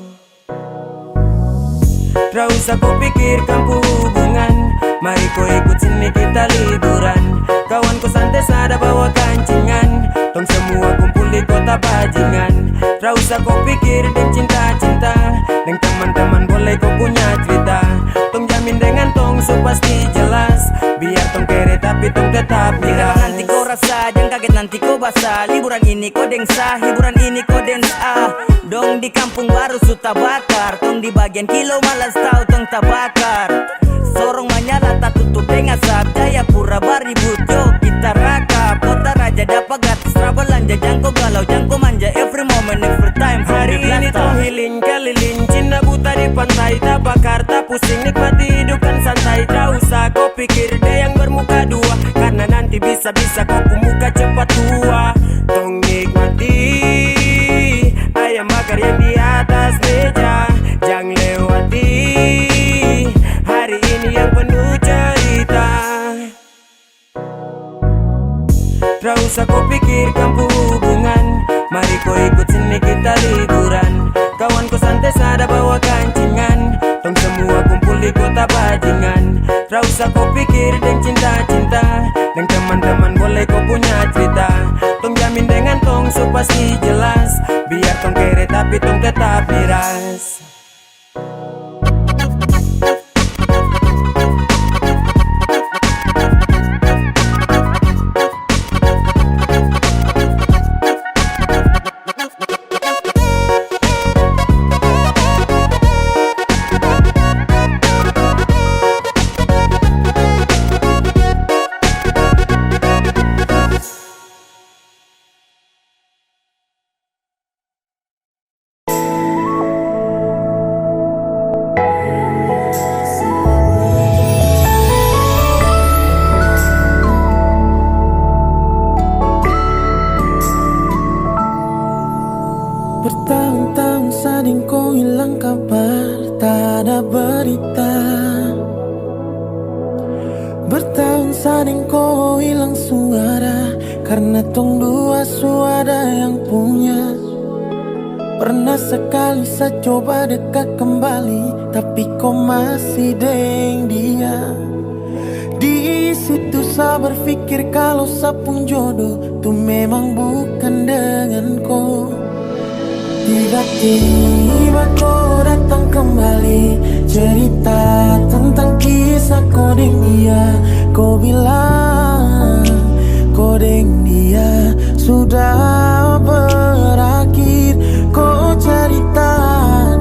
Gak usah kau pikirkan hubungan. Mari kau ikut sini kita liburan. Kawan kau santai sada bawa kancingan. Tong semua kumpul di kota bajingan. Gak usah kau pikir dan cinta-cinta. Dengan teman-teman boleh kau punya cerita. Tong jamin dengan tong so pasti jelas. Biar tong kere tapi tong tetap miras. Nanti kau rasa, jangan kaget nanti kau basah. Liburan ini kau dengsa, hiburan ini kau dance Dong di kampung baru suta bakar. Tong di bagian kilo malas tahu tong tabakar. Sorong menyala tak tutup dengan asap. Jayapura baribut yo kita rakap. Kota Raja dapat gratis travel belanja. Jangko galau jangko manja every moment every time. Hari ini tong healing keliling. Cinta buta di pantai. Tak bakar tak pusing nikmati hidup kan santai. Tak usah kau pikir deh yang bermuka dua. Karena nanti bisa-bisa kau muka cepat tua. Tong nikmati ayam bakar yang di atas meja. Jangan lewati hari ini yang penuh cerita. Gak usah kau pikirkan hubungan. Mari kau ikut sini kita liburan. Kawan kau santai sada bawa kancingan. Tong semua kumpul di kota bajingan. Gak usah kau pikir dan cinta-cinta. Dengan teman-teman boleh kau punya cerita. Tong jamin dengan tong so pasti jelas. Biar tong kere tapi tong tetap miras. Bertahun-tahun sading kau hilang kabar, tak ada berita. Bertahun sading kau hilang suara. Karena tong dua suara yang punya. Pernah sekali saya coba dekat kembali, tapi kau masih deng dia. Di situ saya berpikir kalau saya pun jodoh tuh memang bukan dengan kau. Tiba-tiba kau datang kembali, cerita tentang kisah kau deng dia. Kau bilang kau deng dia sudah berakhir. Kau cerita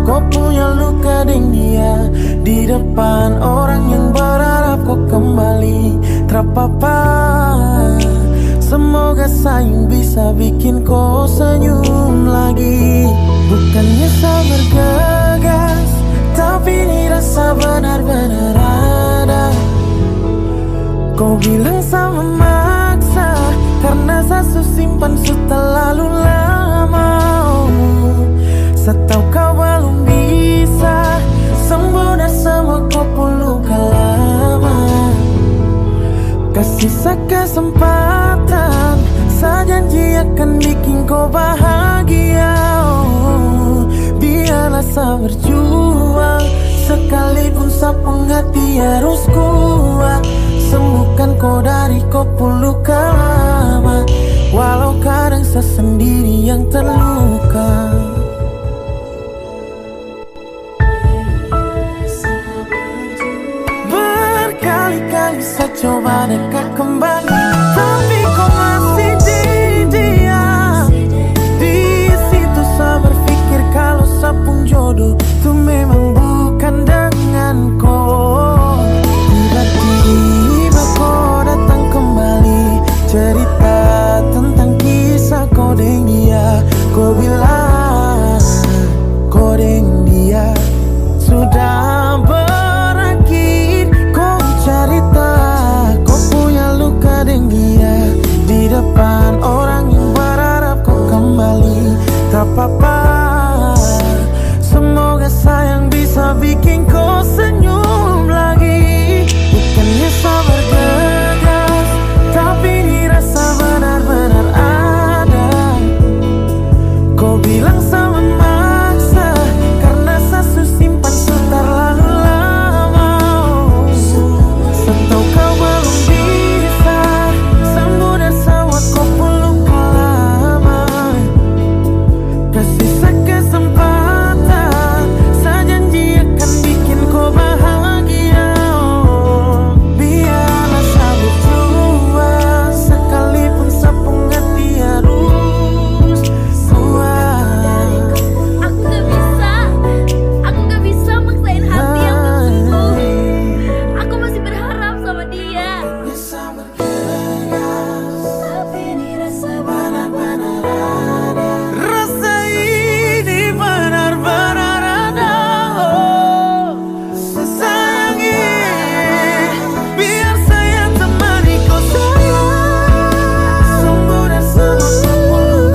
kau punya luka deng dia. Di depan orang yang berharap kau kembali. Terapa-apa, semoga sayang bisa bikin kau senyum lagi. Bukannya saya bergegas, tapi ini rasa benar-benar ada. Kau bilang saya memaksa, karena saya simpan terlalu lama. Saya tahu kau belum bisa sembuh dari semua kau pun luka lama. Kasih saya kesempatan, saya janji akan bikin kau bahagia. Biarlah saya berjuang, sekalipun sapung hati harus kuat. Sembuhkan kau dari kau pun luka lama. Walau kadang saya sendiri yang terluka. Berkali-kali saya coba dekat kembali, tapi kau masih di situ saya berpikir kalau saya pun jodoh tuh bisa bikin kau senyum lagi. Bukannya sabar gegas, tapi ini rasa benar-benar ada. Kau bilang sama maksa, karena sasu simpan terlalu lama. Setau kau belum bisa sembuh dan sawat kau peluk lama. Kasih kesempatan, saya janji akan bikin kau bahagia. Biarlah saya berjuang, sekalipun sapungan dia harus kuat. Aku gak bisa maksain hati yang bersungguh. Aku masih berharap sama dia. Tapi ini rasa benar-benar ada. Rasa ini benar-benar ada. Sayangi, biar saya temani kau sayang. Sungguh dan sungguh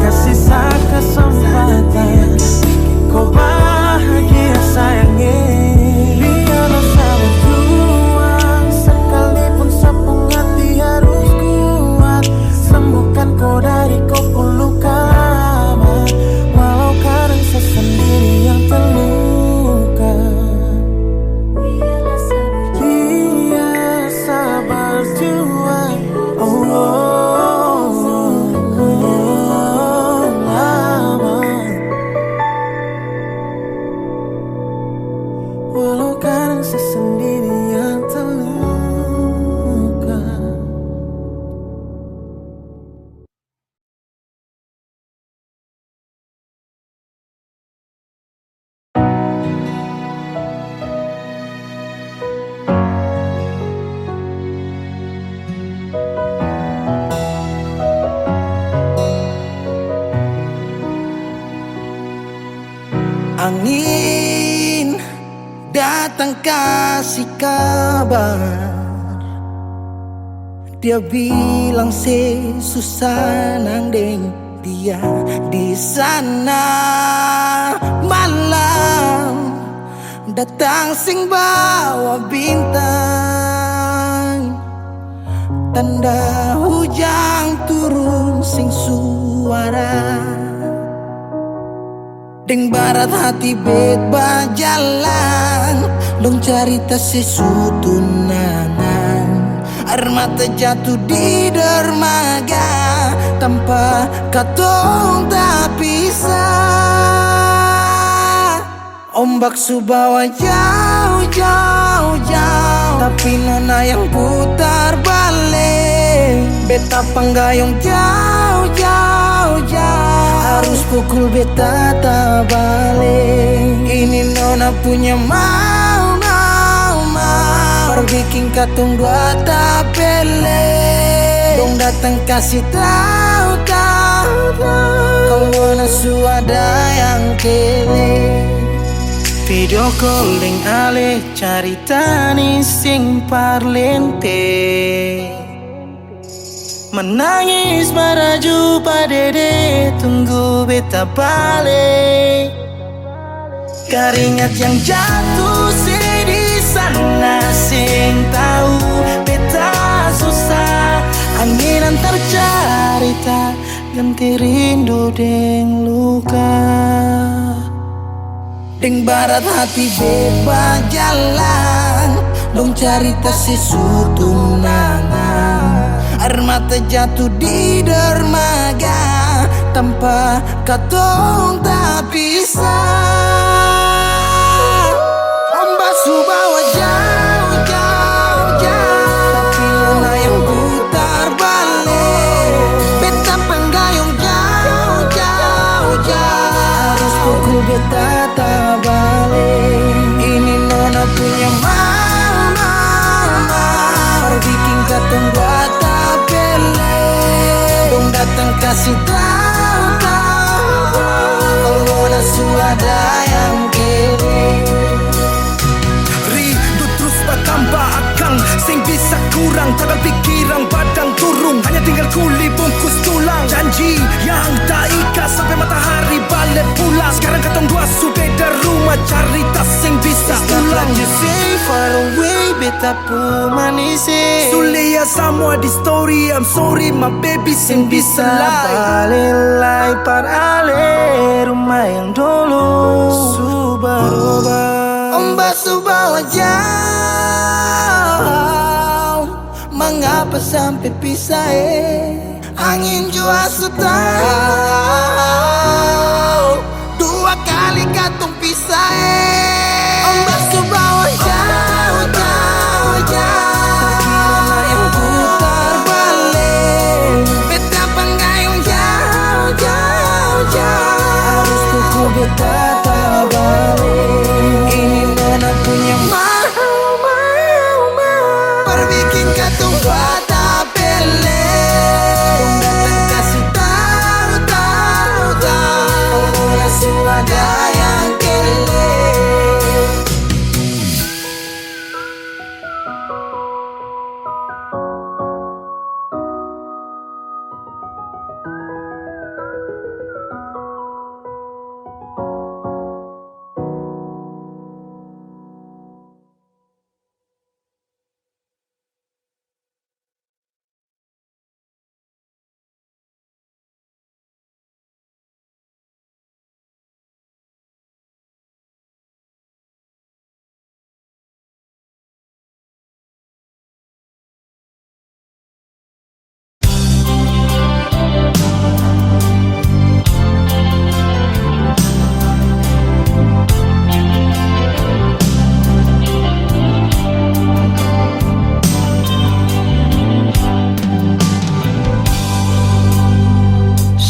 kasih saya kesempatan, kau bahagia sayangi. Biarlah saya berjuang, sekalipun sapu hati harus kuat. Sembuhkan kau dari kau peluk lama, walau kadang saya sendiri yang terluka. Biar saya berjuang, lama. Walau kadang saya sendiri yang terluka. Angin datang kasih kabar, dia bilang susah nang deng dia di sana. Malam datang sing bawa bintang, tanda hujan turun sing suara. Deng barat hati bet berjalan, dong cerita sesutunangan. Air mata jatuh di dermaga, tanpa katong tak pisah. Ombak subawa jauh, jauh, jauh, tapi nona yang putar balik. Beta panggayong jauh, jauh, jauh, harus pukul beta tak balik. Ini nona punya mau, bikin katong dua tak pele. Dong datang kasih tahu, kalau suada yang kele. Video calling ale carita ni sing parlente, menangis maraju padede tunggu beta balik. Keringat yang jatuh di sana sing tahu beta susah. Angin antar carita ganti rindu deng luka. Deng barat hati bebas jalan, dong cerita sesutunangan. Air mata jatuh di dermaga, tanpa katong tak pisah. Ombak subawa jauh, jauh, jauh, tapi nona yang putar balik. Beta panggayong jauh, jauh, jauh, harus pukul beta tak balik. Ini nona punya mau, bikin katong buat tak pele. Dong datang kasih tahu, kalau nona suada yang kere. Rindu terus bertambah akang, sing bisa kurang, takkan pikiran badang turung. Hanya tinggal kuli bungkus tulang, janji yang tak ikat sampai matahari beta pu manisi. Sulia semua di story, I'm sorry my baby sing bisa Balilai parale rumah yang dulu Subarubah Ombak subawa jauh. Mengapa sampai pisah Angin jua tahu. Dua kali katung pisah Ombak subawa jauh, jauh, jauh. Yang putar balik beta penggayung jauh, jauh, jauh. Harus tuku beta tak balik. Ini nona punya mau perbikin katung pada bele. Datang kasih tahu, tahu, tahu. Langsung ada yang kele.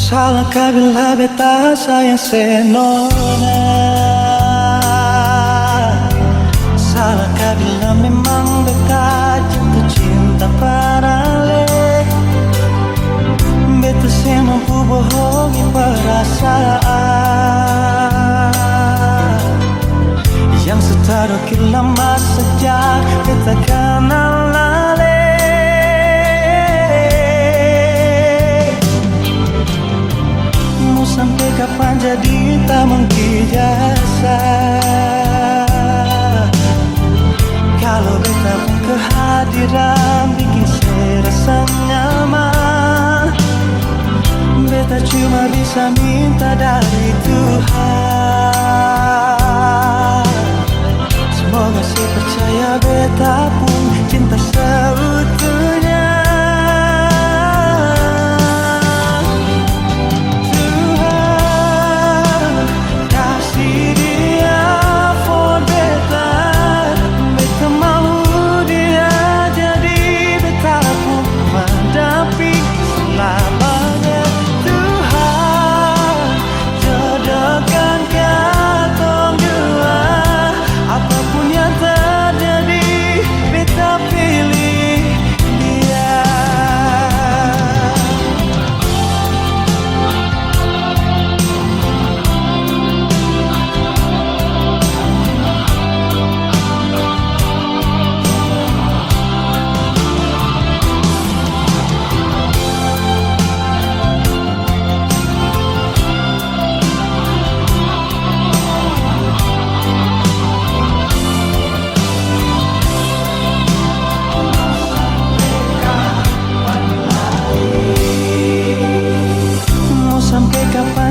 Salahkah bila beta sayang senona? Salahkah bila memang beta jatuh cinta parale? Beta saya mampu bohongi perasaan yang setara lama sejak beta kenal lale. Sampai kapan jadi tak menggijasa? Kalau beta pun kehadiran bikin saya rasa nyaman. Beta cuma bisa minta dari Tuhan. Semoga saya percaya beta pun cinta seutuhnya.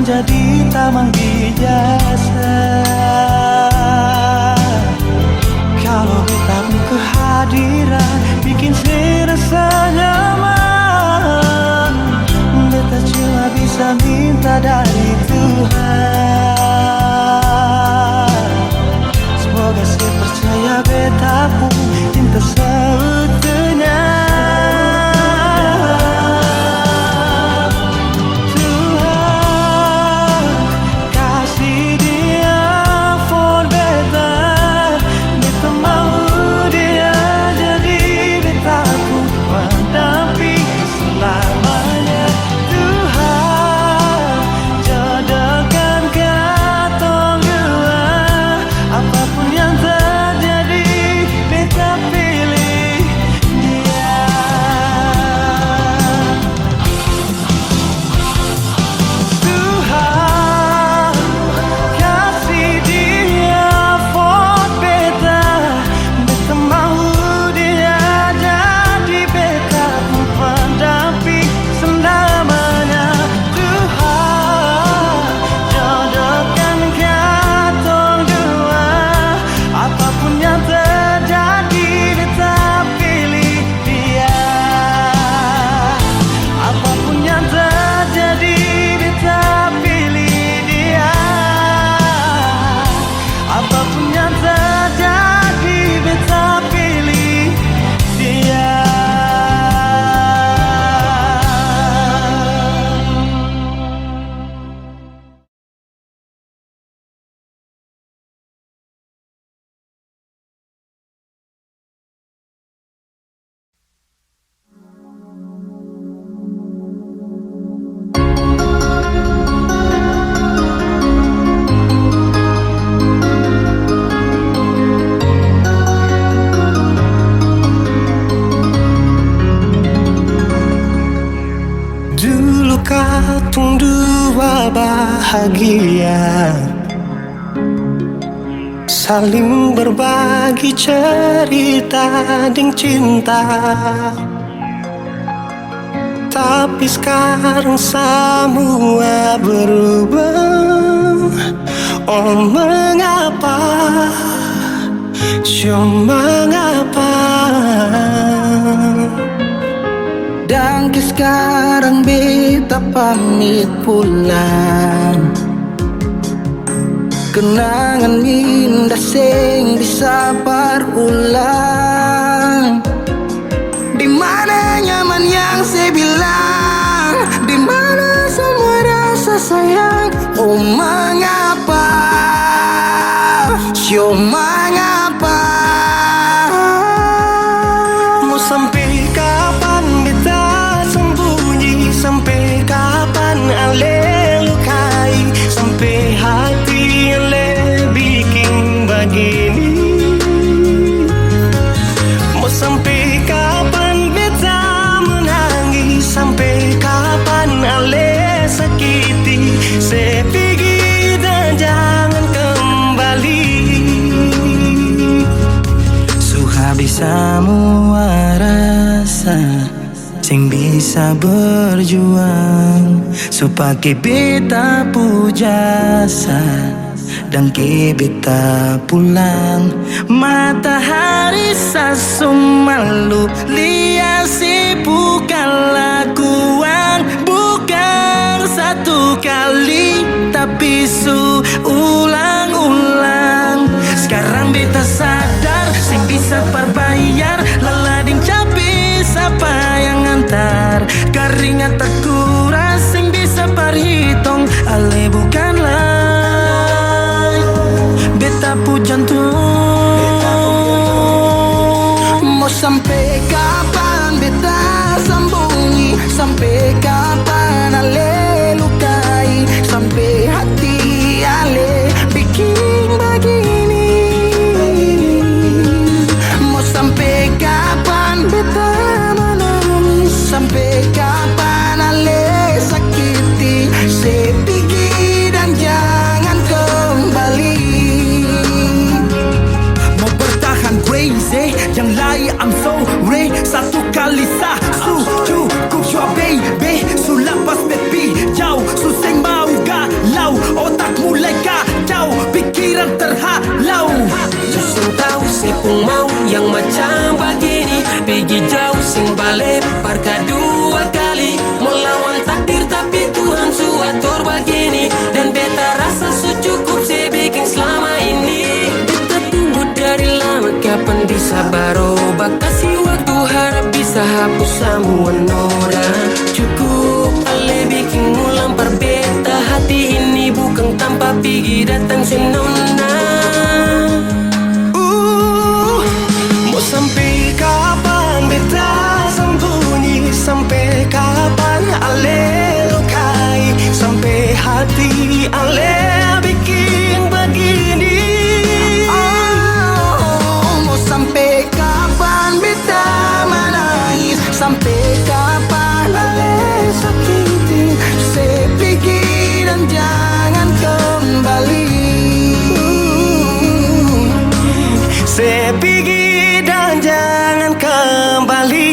Jadi tak menggijasa. Kalau beta pun kehadiran bikin saya rasa nyaman. Beta cuma bisa minta dari Tuhan. Semoga saya percaya beta pun cinta seutuhnya. Jadi bahagia, saling berbagi cerita ding cinta. Tapi sekarang semua berubah. Oh mengapa, mengapa? Dan sekarang beta pamit pulang. Kenangan indah sing bisa berulang. Di mana nyaman yang saya bilang, di mana semua rasa sayang. Oh mengapa, mengapa? Mau sampai kapan beta sembunyi? Sampai kapan ale lukai? Sampai hati ale bikin begini? Mau sampai kapan beta menangis? Sampai kapan ale sakiti? Saya pergi dan jangan kembali. Habis semua rasa sing bisa berjuang supaya beta pujasa dan ke beta pulang. Matahari sasumalu liasi bukan lakuan, bukan satu kali tapi ulang-ulang. Sekarang beta sadar sing bisa perbayar lelading capi siapa yang antar. Keringat terkuras sing bisa perhitung ale bukanlah beta pu jantung. Mau sampai kapan beta sembunyi? Sampai kapan ale lukai? Sampai hati ale bikin begini? Mau sampai kapan beta menangis? Sampai kapan ale sakiti? Saya pergi dan jangan kembali. Mau bertahan crazy, yang lain I'm sorry. Satu kali sah, cukup jua baby. Sulapas baby, jauh suseng mau galau. Otak mulai kacau, pikiran terhalau. Susung tahu sepung mau yang macam begini. Pergi jauh sing balik parka dua kali. Mau lawan takdir tapi Tuhan suatur begini. Dan beta rasa cukup saya bikin selama ini. Beta tunggu dari lama kapan bisa berubah. Kasih waktu harap bisa hapus semua noda. Cukup ale bikin ulang perbeta. Hati ini bukan tanpa pergi datang senona. Mau sampai kapan beta sembunyi? Sampai kapan ale lukai? Sampai hati ale bikin begini? Mau sampai kapan beta menangis? Sampai kapan ale sakiti? Saya pergi dan jangan kembali. Saya pergi dan jangan kembali.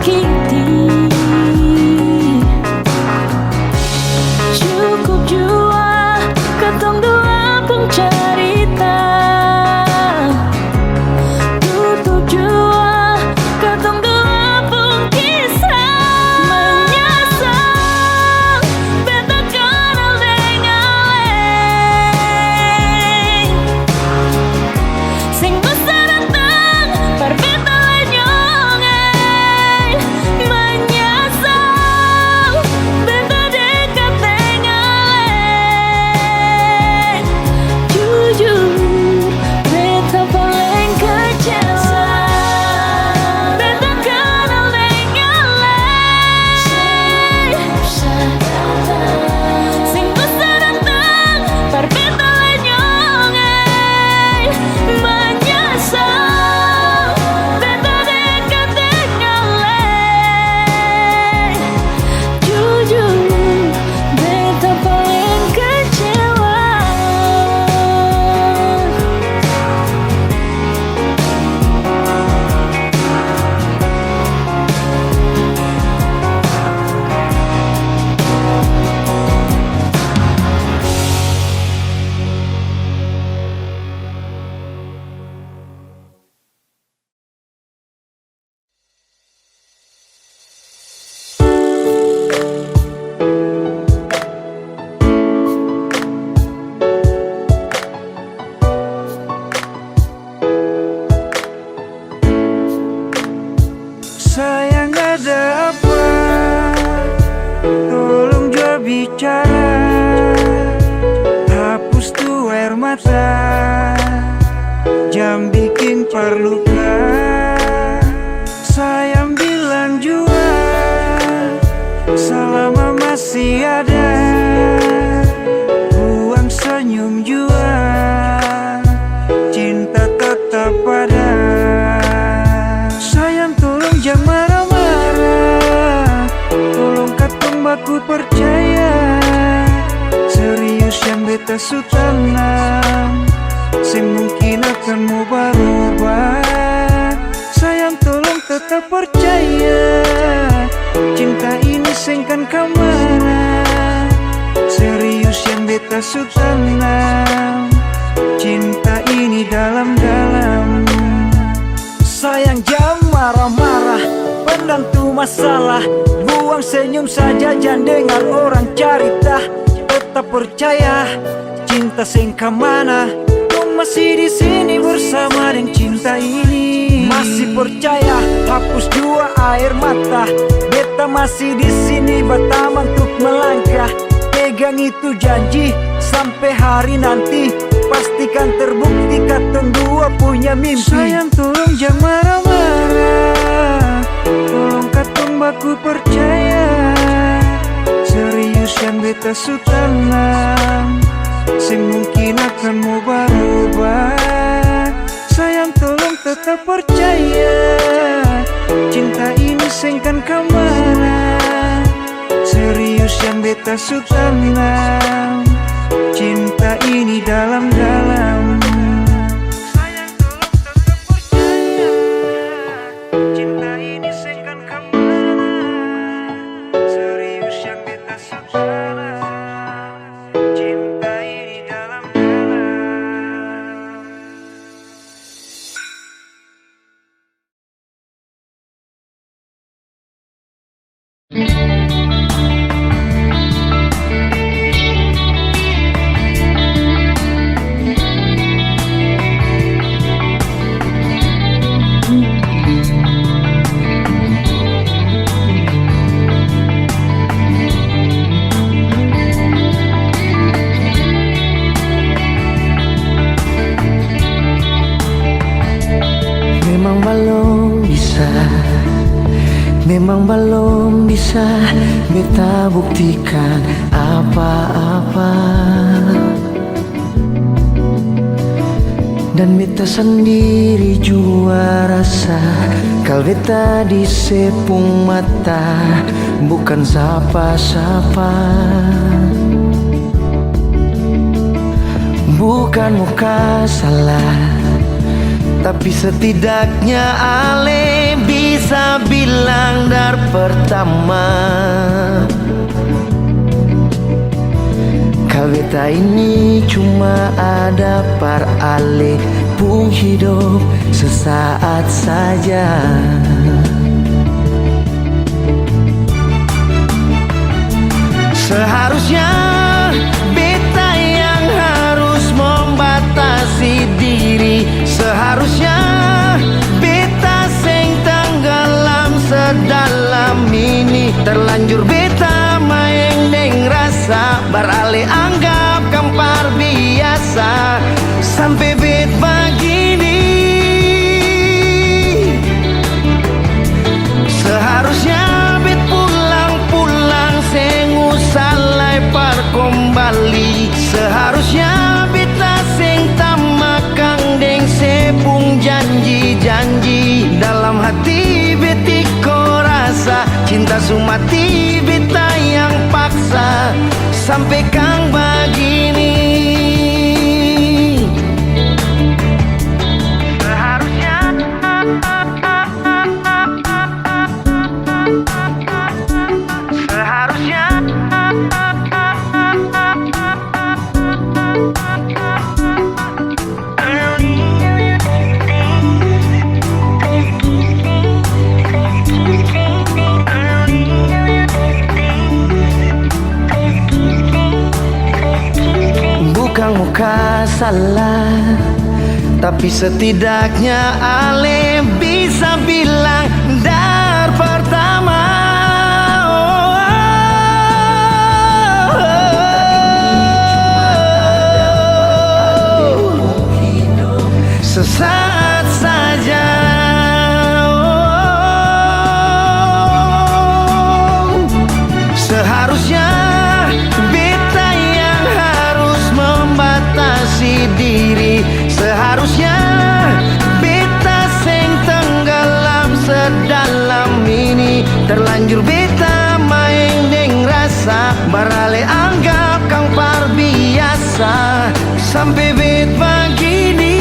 sakiti. Cukup jua katong dua pun cerita. Tutup jua katong dua pun kisah. Menyesal beta kenal dengaleng. Sing besar datang perbeta lenyongeng. Menyesal beta dekat dengaleng. Jujur beta paling kecewa. Beta kenal dengaleng. Sing besar datang perbeta lenyongeng. Menyesal beta dekat dengaleng. Jujur beta paling kecewa. Sayang ada apa? Tolong jua bicara. Hapus tuh air mata. Jam bikin perluka. Sayang bilang jua selama masih ada. Buang senyum jua. Cinta tetap ada. Sayang tolong jangan marah-marah. Tolong katong baku percaya. Serius yang beta su tanam. Sing mungkin akan mau berubah. Sayang tolong tetap percaya. Cinta ini sengkan kemana. Serius yang beta su tanam. Cinta ini dalam-dalam. Sayang jangan marah-marah, pendam tuh masalah. Buang senyum saja jangan dengar orang cerita. Tetap percaya, cinta sing kemana. Kau masih di sini bersama dengan cinta ini. Masih percaya, hapus jua air mata. Beta masih di sini bertaman untuk melangkah. Pegang itu janji sampai hari nanti. Pastikan terbukti katong dua punya mimpi. Sayang tolong jangan marah-marah. Tolong katong baku percaya. Serius yang beta su tanam. Sing mungkin akan mau berubah. Sayang tolong tetap percaya. Cinta ini sengkan kemana. Serius yang beta su tanam. Cinta ini dalam-dalam. Sayang tolong tetap percaya. Cinta ini sengkan kemana. Serius yang beta su tanam. Cinta ini dalam-dalam. Memang belum bisa beta buktikan apa-apa. Dan beta sendiri jua rasa kalau beta di sepung mata bukan siapa-siapa. Bukan muka salah, tapi setidaknya ale bisa bilang pertama. Kaweta ini cuma ada par ale pung hidup sesaat saja. Seharusnya beta yang harus membatasi diri. Seharusnya beta sing tenggelam sedalam ini. Terlanjur beta main deng rasa beralih anggap kampar biasa. Sampai bet begini. Seharusnya bet pulang-pulang sing usalai par kembali. Seharusnya beta sing tamakang deng sepung janji-janji. Dalam hati betiko rasa cinta sumati beta yang paksa. Sampai kang begini. Bukan muka salah, tapi setidaknya ale bisa bilang dar pertama. Sesaat saja. Seharusnya beta yang harus membatasi diri. Seharusnya beta sing tenggelam sedalam ini. Terlanjur beta main deng rasa beralih anggap kang par biasa. Sampai bet begini.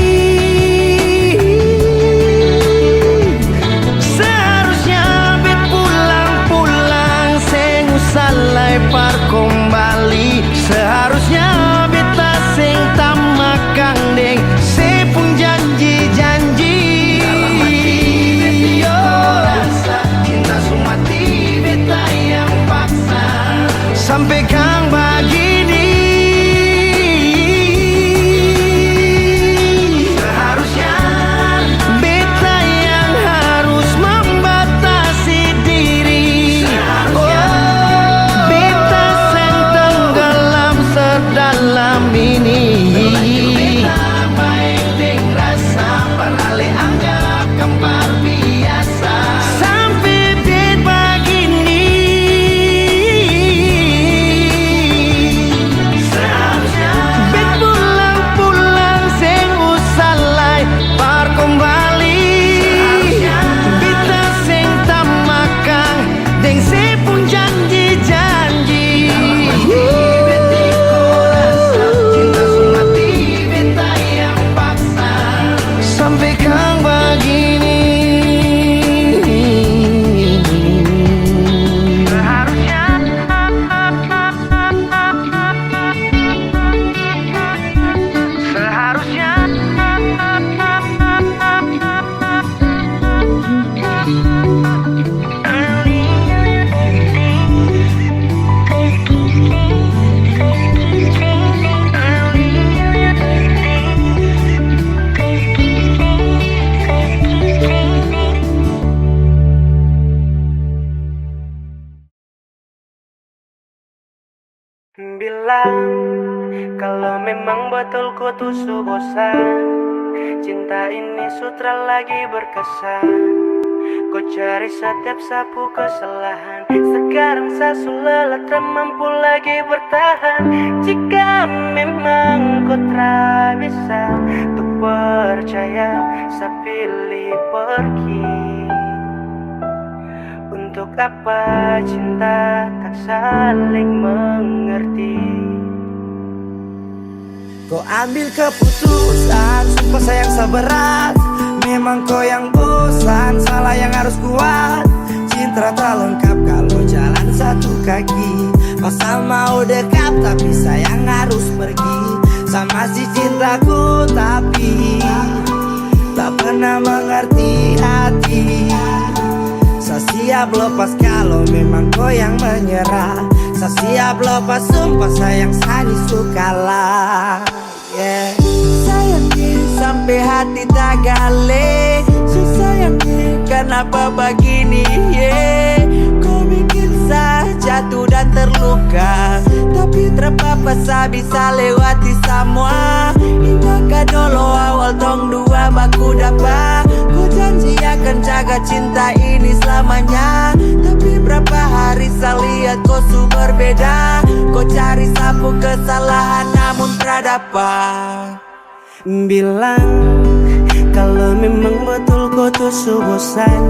Seharusnya bet pulang-pulang sing usalai par kembali. Seharusnya beta sing tamakang deng sepung janji-janji. Dalam hati betiko rasa cinta sumati beta yang paksa. Sampai kang begini. Seharusnya beta yang harus membatasi diri. Beta sing tenggelam sedalam ini. Sampai bet begini. Bet pulang-pulang sing usalai par kembali. Beta sing tamakang deng sepung janji-janji. Sampai kang begini. Seharusnya bilang kalau memang betul ku tuh bosan. Cinta ini sutra lagi berkesan. Kau cari setiap sapu kesalahan. Sekarang saya sudah tak mampu lagi bertahan. Jika memang kau tak bisa untuk percaya, saya pilih pergi. Untuk apa cinta tak saling mengerti? Kau ambil keputusan, sumpah sayang seberat. Memang kau yang bosan, salah yang harus kuat. Cinta tak lengkap kalau lagi. Masa mau dekat tapi sayang harus pergi sama si cintaku, tapi tak pernah mengerti hati. Saya siap lepas kalau memang kau yang menyerah. Saya siap lepas sumpah sayang Sani sukalah. Yeah. Sayangnya sampai hati tak gale. Sayangnya kenapa begini, yeah. Kau bikin saya jatuh dan terluka, tapi terpapa saya bisa lewati semua. Hingga dulu awal tong dua baku dapat. Kau janji akan jaga cinta ini selamanya, tapi berapa hari saya lihat kau su berbeda. Kau cari sapu kesalahan namun terdapat. Bilang kalau memang betul kau tuh su bosan,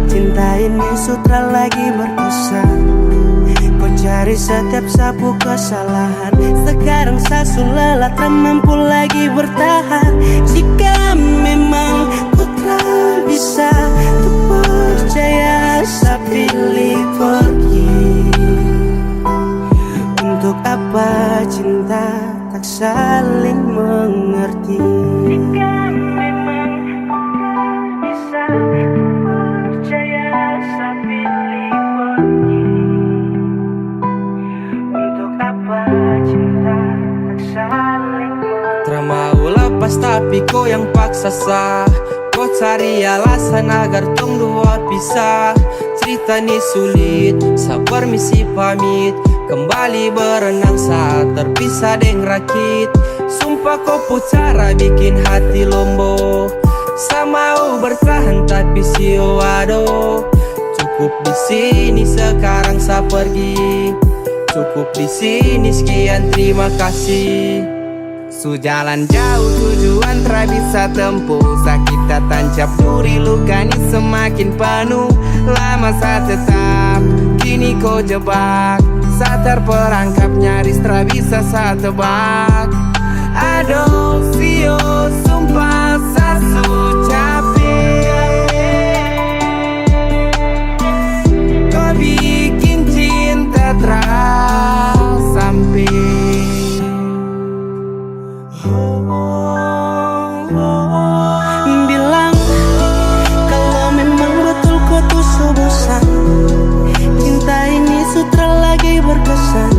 cinta ini sutra lagi berkesan. Kau cari setiap sapu kesalahan. Sekarang saya lelah tak mampu lagi bertahan. Jika memang kau tak bisa tuh percaya, saya pilih pergi. Untuk apa cinta tak saling mengerti? Jika memang kau tak bisa percaya, saya pilih pergi. Untuk apa cinta tak saling mengerti? Termau lepas tapi kau yang paksa sah. Kau cari alasan agar tong dua pisah. Cerita ni sulit, saya permisi pamit. Kembali berenang saat terpisah deng rakit. Sumpah kau pucara bikin hati lombo. Saya mau bertahan tapi sio aduh. Cukup di sini sekarang saya pergi. Cukup di sini sekian terima kasih. Sujalan jauh tujuan tak bisa tempuh. Sakit tak tancap duri luka ni semakin penuh. Lama saya tetap kini kau jebak. Saya terperangkap nyaris tak bisa saya tebak. Aduh sio sumpah saya su capek. Kau bikin cinta terasa sampai. Bilang kalau memang betul kau tuh su bosan, cinta ini sutra lagi berkesan.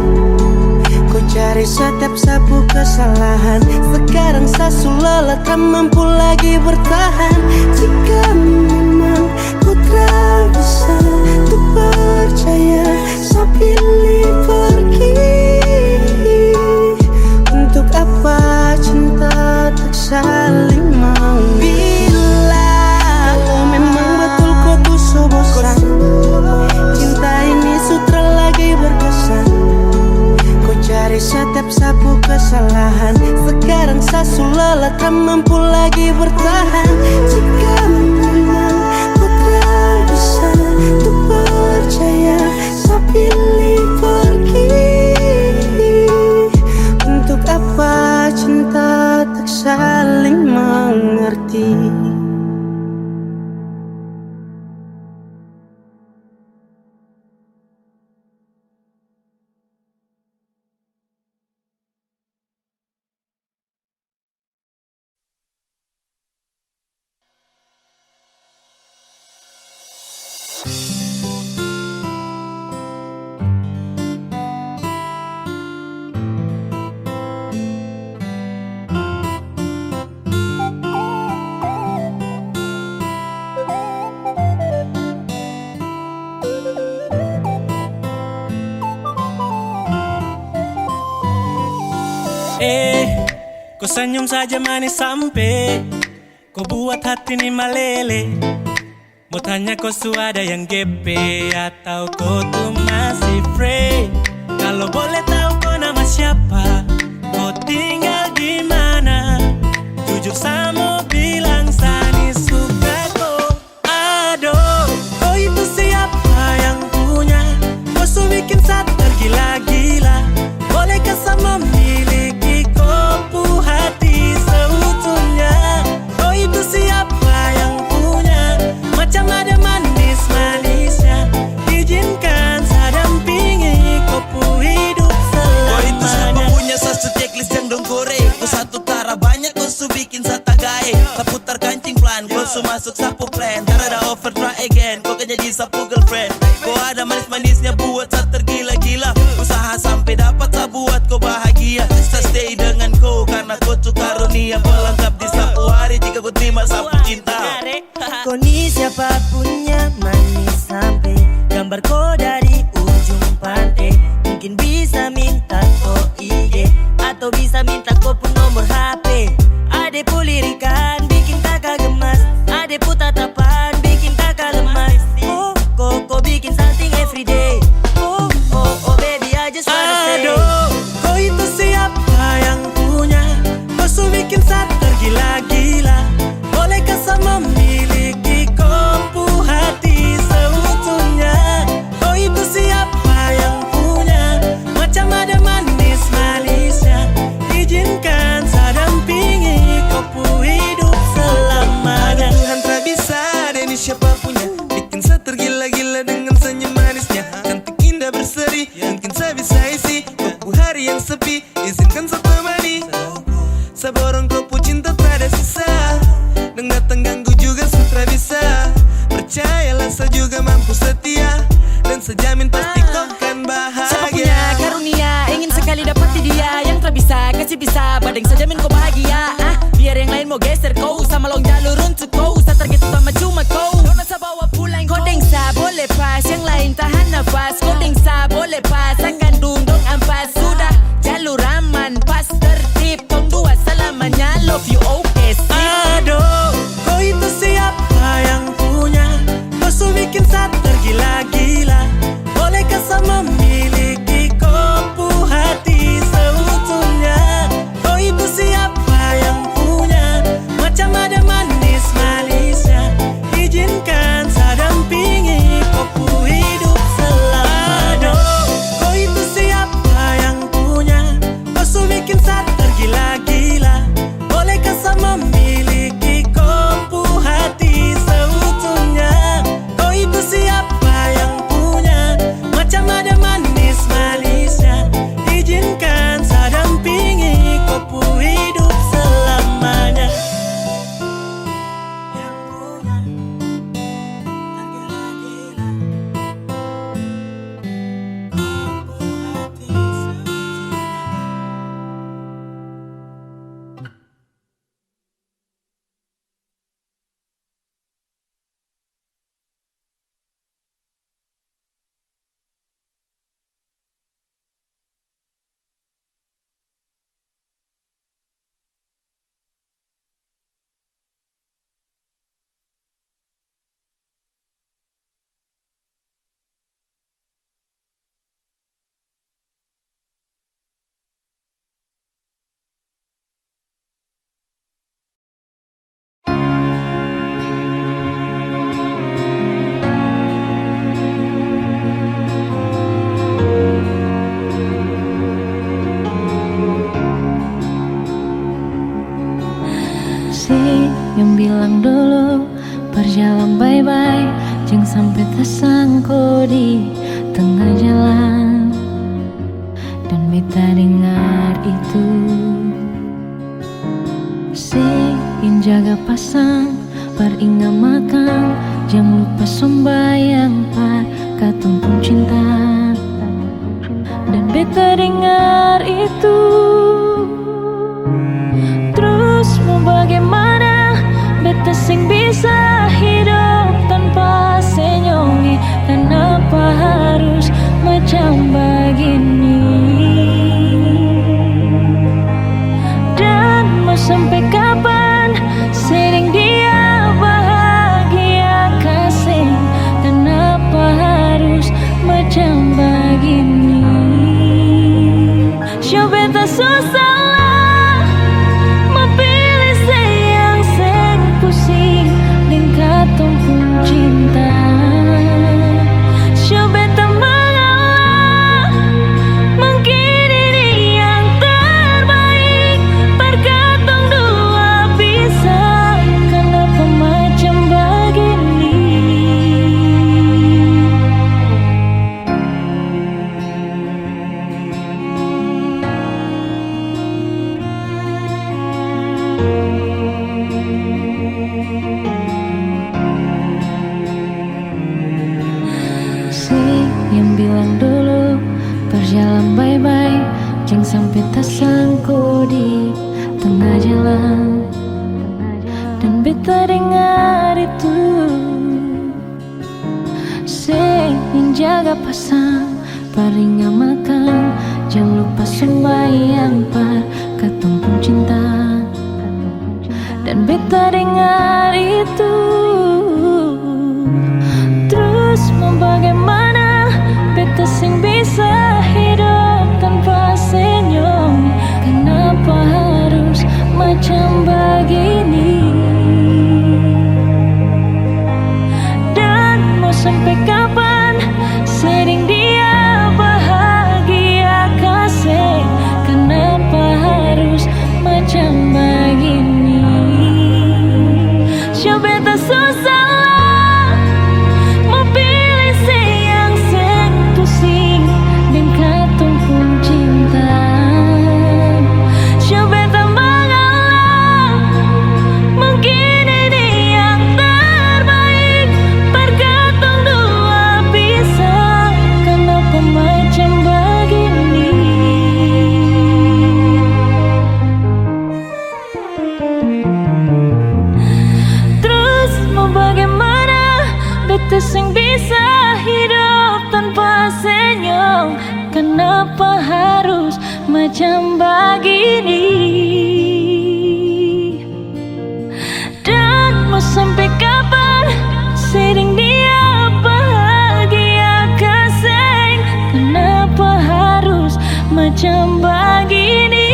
Kau cari setiap sapu kesalahan. Sekarang saya lelah tak mampu lagi bertahan. Jika memang kau tak bisa tuh percaya, saya pilih pergi. Untuk apa cinta tak saling mengerti? Bila kalau memang betul kau tuh su bosan, cinta ini sutra lagi berkesan. Kau cari setiap sapu kesalahan. Sekarang saya lelah tak mampu lagi bertahan. Jika memang kau tak bisa tuh percaya, saya pilih pergi. Untuk apa cinta tak saling mengerti? Kau senyum saja manis sampai kau buat hati ni meleleh. Mau tanya kau su ada yang GP atau kau tuh masih free? Kalau boleh tahu kau nama siapa, kau tinggal di mana? Jujur sama bilang Sani suka kau. Aduh, kau itu siapa yang punya? Kau su bikin saya tergila-gila. Bolehkah saya memiliki kopu hati seutuhnya? Kau itu siapa yang punya? Macam ada manis-manisnya. Izinkan saya dampingi. su masuk sapu plan. Cara ada offer try again, kau kan jadi sapu girlfriend. Kau ada manis-manisnya buat saya tergila-gila. Usaha sampai dapat saya buat kau bahagia. Saya stay dengan kau karena kau tuh karunia pelengkap di sapu hari jika kau terima sapu cinta. Kau ni siapa punya manis sampai gambar kau dari ujung pantai. Mungkin bisa minta kau IG atau bisa minta kau pun nomor HP. Ade pulirikan bikin kakak gemas, ade tatapan bikin kakak lemas. Oh, kau bikin something everyday. Oh, oh, oh baby I just wanna say. Aduh, kau itu siapa yang punya? Kau su bikin saya tergila-gila. Bolehkah saya memiliki kompu hati seutuhnya? Kau itu siapa yang punya? Macam ada manis-manisnya. Izinkan saya dampingi kau hidup selamanya. Tuhan tak bisa, dan ini siapa punya? Bikin saya tergila-gila dengan senyum manisnya. Cantik indah berseri, mungkin saya bisa isi kau hari yang sepi. Izinkan saya temani. Saya borong kau cinta tak ada sisa. Dan datang ganggu juga sutra bisa. Percayalah saya juga mampu setia. Dan sejamin pasti kau kan bahagia. Siapa punya karunia ingin sekali dapati dia. Yang tak bisa kasih bisa badeng sejamin kau bahagia. Biar yang lain mau geser kau sama long jalur untuk kau. Saya target utama cuma kau. Dona saya bawa pulang kau. Dengsa boleh pas yang lain tahan nafas. Kau dengsa boleh pas akan dungdong ampas. Sudah jalur aman pas tertib. Tong dua selamanya love you okay sip. Aduh, kau itu siapa yang punya? Kau su bikin saya tergila-gila. Bolehkah saya memiliki kompu hati seutuhnya? Kau itu siapa yang punya? Macam ada manis-manisnya. Izinkan saya dampingi kau hidup selamanya. Kau itu siapa yang punya? Kau su bikin saya tergila-gila. Bolehkah saya memiliki kompu hati seutuhnya? Kau itu siapa yang punya? Macam ada manis-manisnya. Izinkan saya dampingi kau hidup selamanya. Yang punya tergila-gila. Kompu hati seutuhnya. Yang bilang dulu berjalan bye-bye, jangan sampai tersangkut di tengah jalan. Dan beta dengar itu si yang jaga pasang beringat makan, jangan lupa sembahyang par katumpung cinta. Dan beta dengar itu terus mau bagaimana? Beta sing bisa hidup tanpa senyongi. Kenapa harus macam begini? Dan mau sampai kapan sering dia bahagia kasih? Kenapa harus macam begini? Show beta susah lah memilih saya. bilang dulu berjalan bye-bye, jangan sampai tersangkut di tengah jalan. Dan beta dengar itu sing jaga pasang, paling makan, jangan lupa sembahyang par ketumpung cinta. Dan beta dengar itu, terus mau bagaimana beta sing bisa hidup tanpa senyum. Kenapa harus macam begini? Dan mau sampai kapan sering dia bahagia kasih? Kenapa harus macam begini? Beta susah mau pilih yang sing pusing dan ketumpung cinta. Beta mengalah, mungkin ini yang terbaik. Berkatong dua bisa, kenapa macam begini? Beta sing bisa hidup tanpa senyum. Kenapa harus macam begini? Dan mau sampai kapan sering dia bahagia kasih? Kenapa harus macam begini?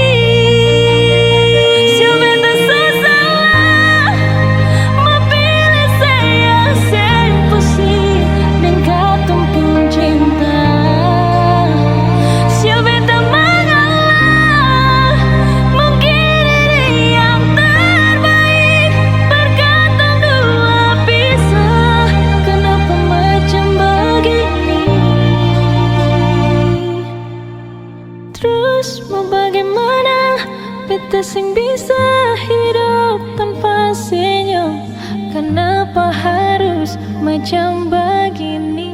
Beta sing bisa hidup tanpa senyum. Kenapa harus macam begini?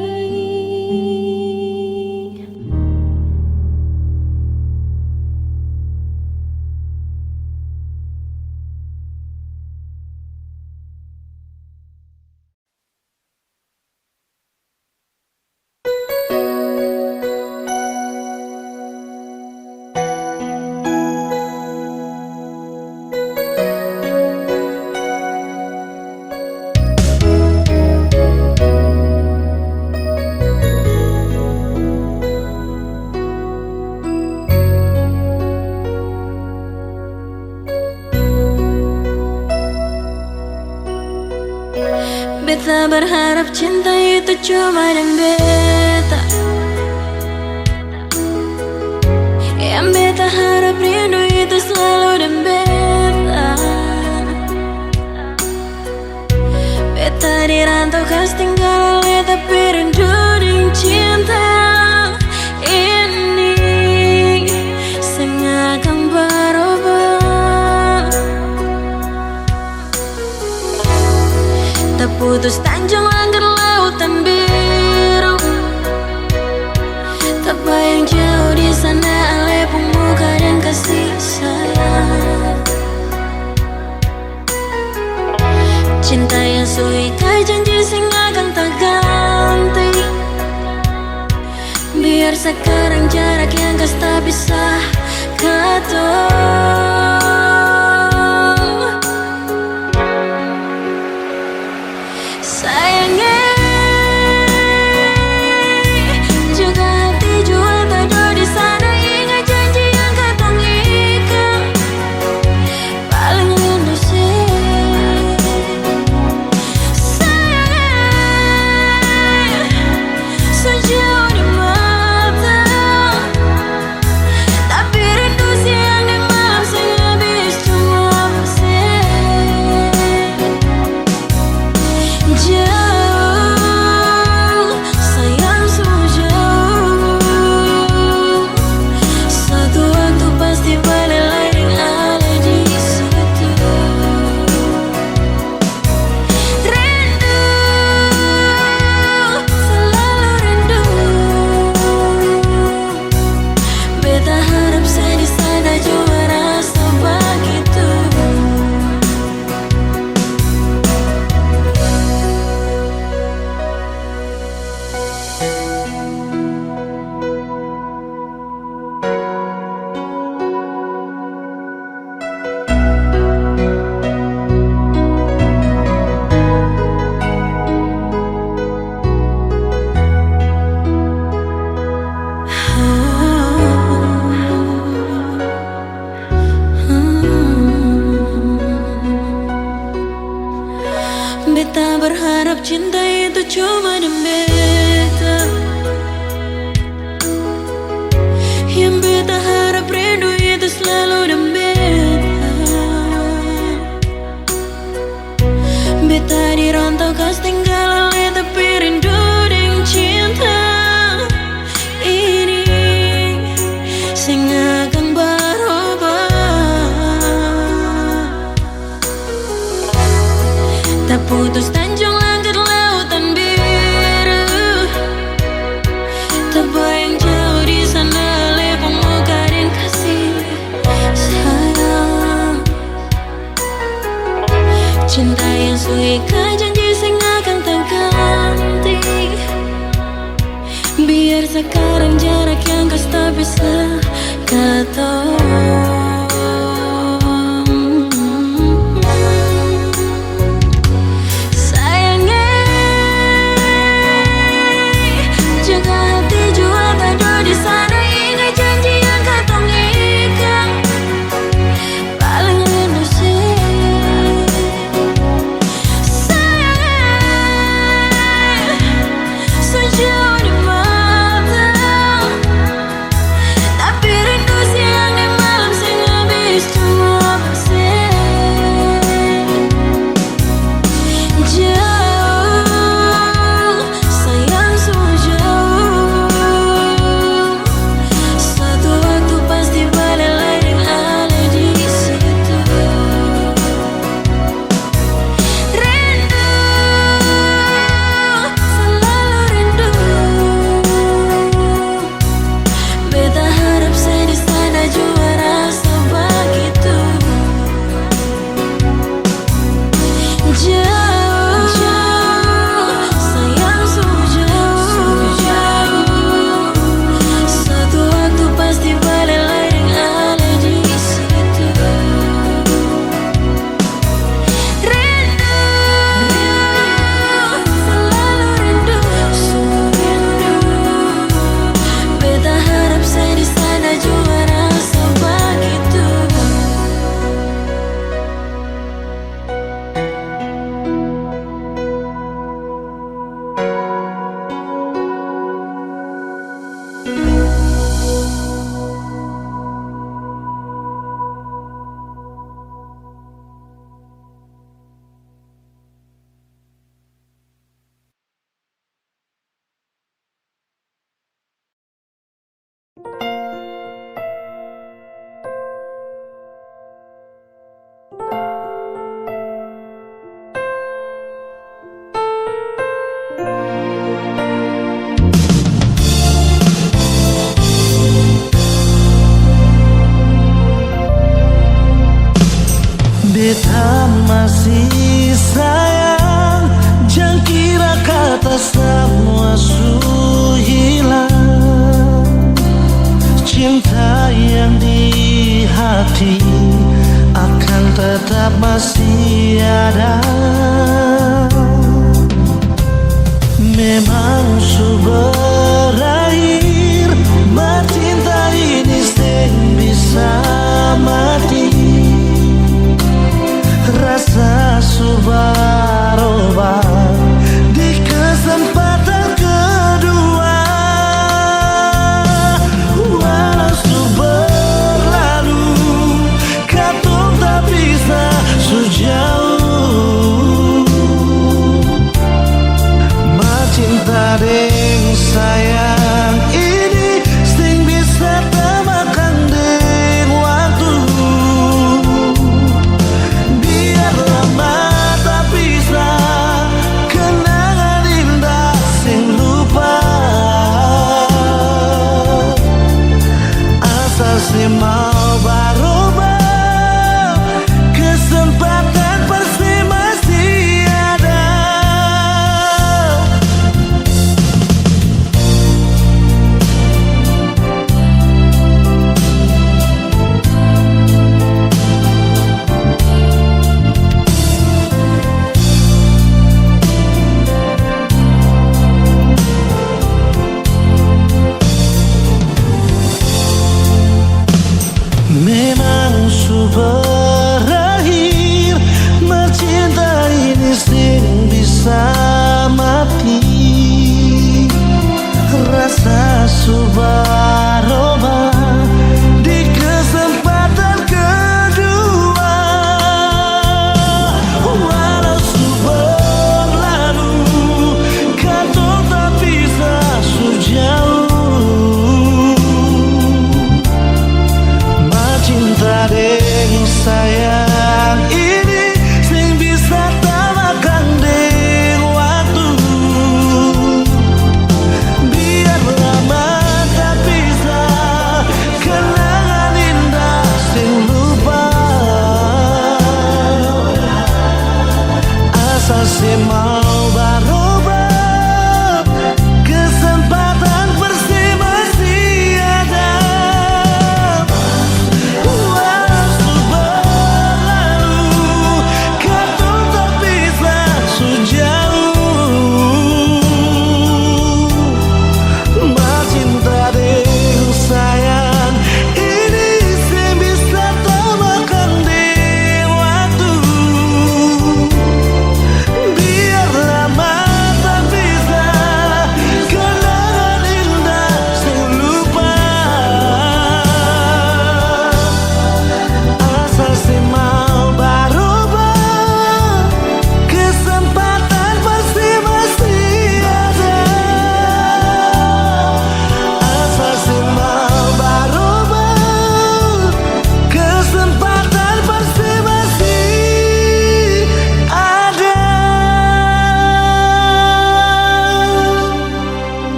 Beta berharap cinta itu cuma dan beta. Yang beta harap rindu itu selalu dan beta. Beta dirantau kas tinggal oleh tapi rindu dan cinta ini sengakan berubah. Terputus tanjung langgar lautan biru, tak bayang jauh di sana alepung muka dan kasih sayang. Cinta yang suikai janji sing akan tak ganti. Biar sekarang jarak yang kas tak bisa ketemu. Sayangnya juga hati jua tak ada di sana. Ingat janji yang katong ikat, paling rindu sih. Sayangnya sejauh di mata, tapi rindu siang di mata. Suika janji sing akan terganti. Biar sekarang jarak yang kau tak bisa ketemu. Beta masih sayang, jangan kira kata semua su hilang. Cinta yang di hati akan tetap masih ada. Memang su berakhir, cinta ini sing bisa mati. Rasa subaroba di kesempatan kedua. Walau su berlalu, katong tak bisa sejauh. Cinta deng sayang ini sing bisa temakan deng waktu. Biar lama tak bisa kenangan indah sing lupa. Asal si mau barubah, kesempatan pasti masih ada.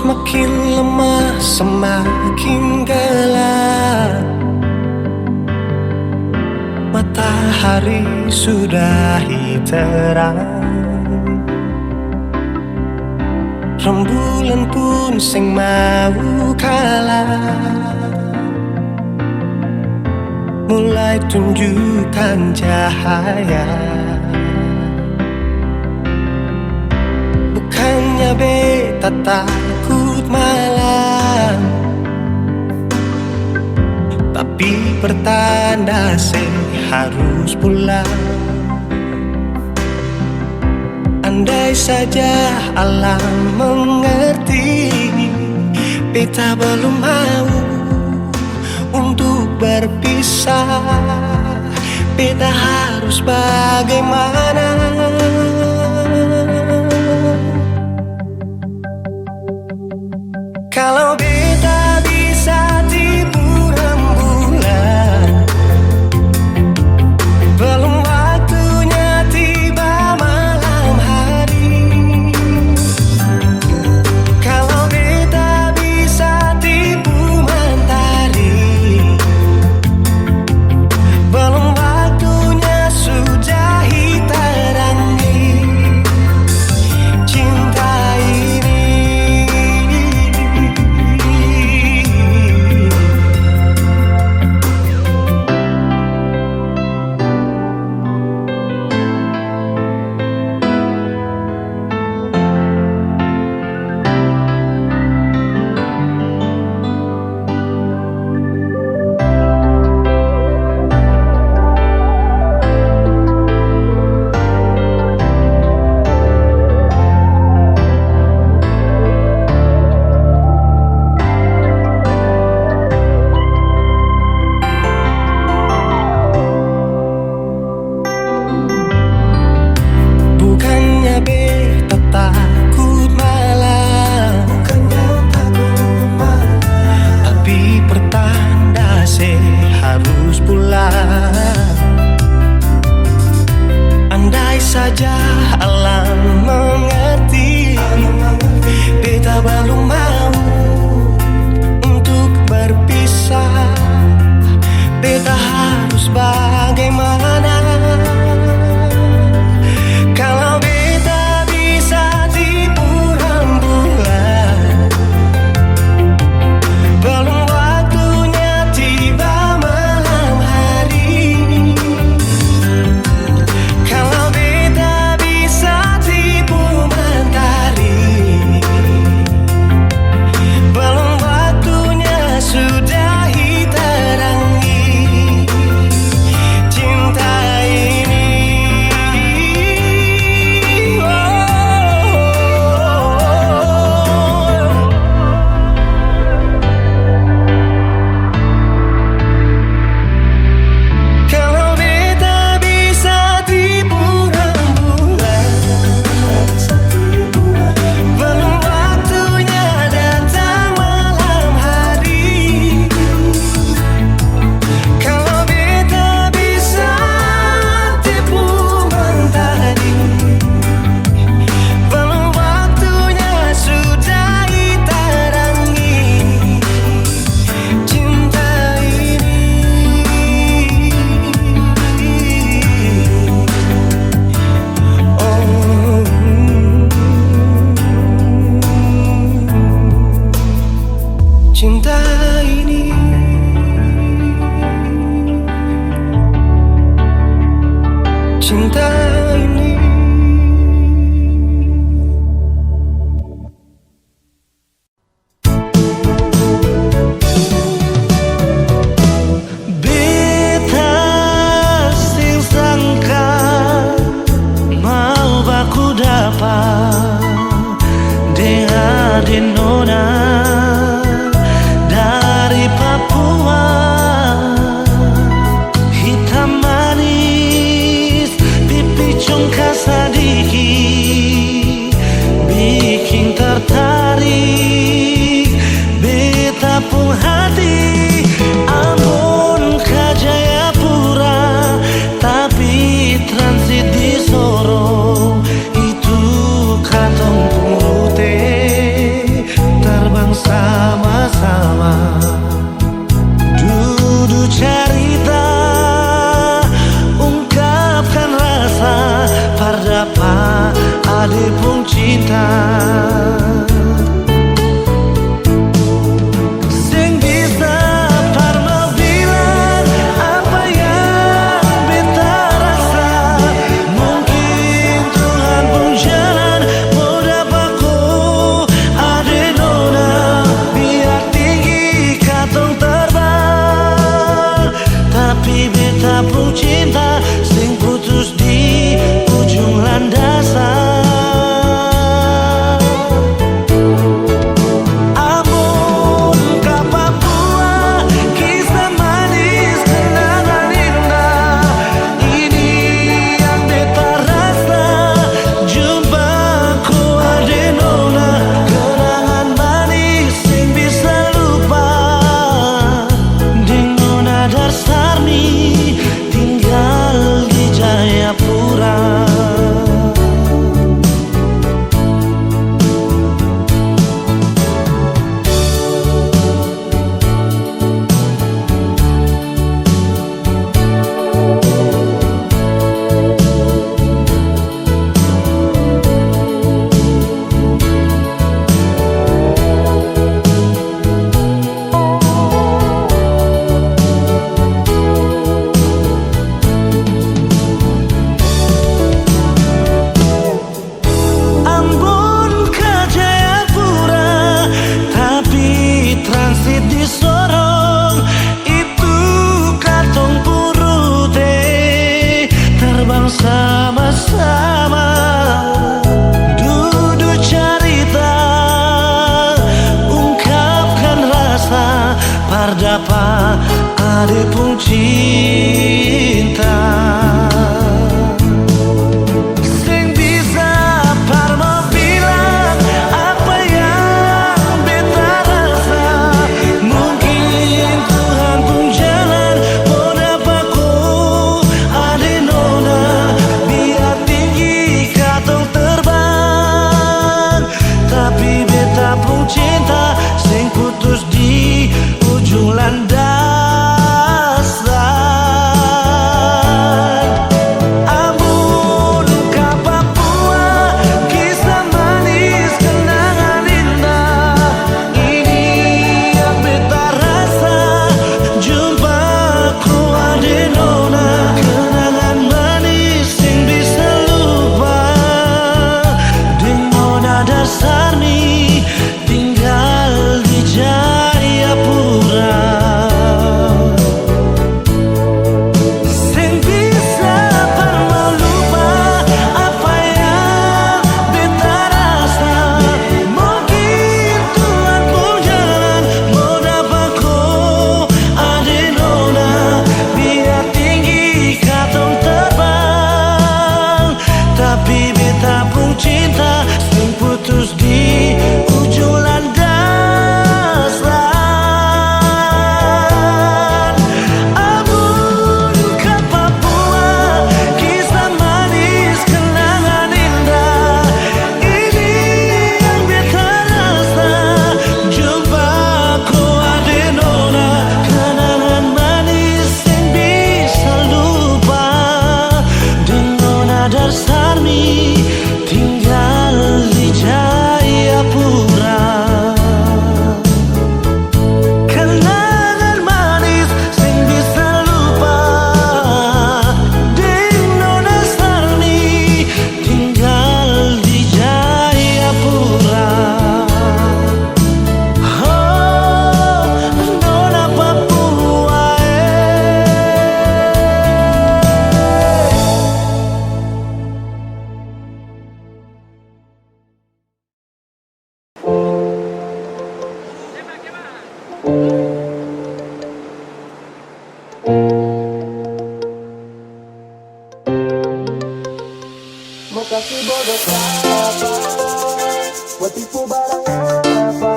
semakin lemah, semakin gelap. Matahari sudahi terang, rembulan pun sing mau kalah, mulai tunjukkan cahaya. Bukannya beta takut malam, tapi pertanda saya harus pulang. Andai saja alam mengerti, beta belum mau untuk berpisah. Beta harus bagaimana? Kalau beta bisa tipu rembulan, belum waktunya tiba malam hari. Kalau beta bisa tipu mentari, belum waktunya sudahi terangi cinta ini. Bukannya beta takut malam, tapi pertanda saya harus pulang. Andai saja alam mengerti, beta belum mau untuk berpisah. Beta harus bagaimana? Kalau beta bisa tipu rembulan, belum waktunya tiba malam hari. Kalau beta bisa tipu mentari, belum waktunya sudahi terangi cinta ini. Kalau beta bisa tipu rembulan, belum waktunya datang malam hari. Kalau beta bisa tipu mentari, belum waktunya sudahi terangi cinta ini. Oh, cinta ini, cinta ini. Beta sing sangka mau baku dapat dengan nona dari Papua. Hitam manis pipi congkak sadiki, bikin tertarik beta pun hati. Ambon ke Jayapura, tapi transit di Sorong. Itu katong pun rute dapat ada pun cinta sing bisa parmo bilang apa yang beta rasa. Mungkin Tuhan pun jalan mau dapat ku ada nona biar tinggi katong terbang, tapi beta pun cinta sing putus di ujung landasan. Amun ke Papua, kisah manis kenangan indah. Ini yang beta rasa, jumpaku ada nona. Kenangan manis sing bisa lupa, ding nona dasar ni tinggal di Jayapura. Sing bisa parmo lupa apa yang beta rasa. Mungkin Tuhan pun jalan mau dapat ku ada nona biar tinggi katong terbang, tapi beta pun cinta sing putus di ujung landasan. Amun ke Papua, kisah manis kenangan indah. Ini yang beta rasa, jumpaku ada nona. Kenangan manis yang bisa lupa, ding nona dasar mi tinggal di Jayapura. Kenangan manis sing bisa lupa, ding nona dasar mi tinggal di Jayapura. Oh, nona Papua, Mau kasih bodoh siapa, buat tipu barang apa.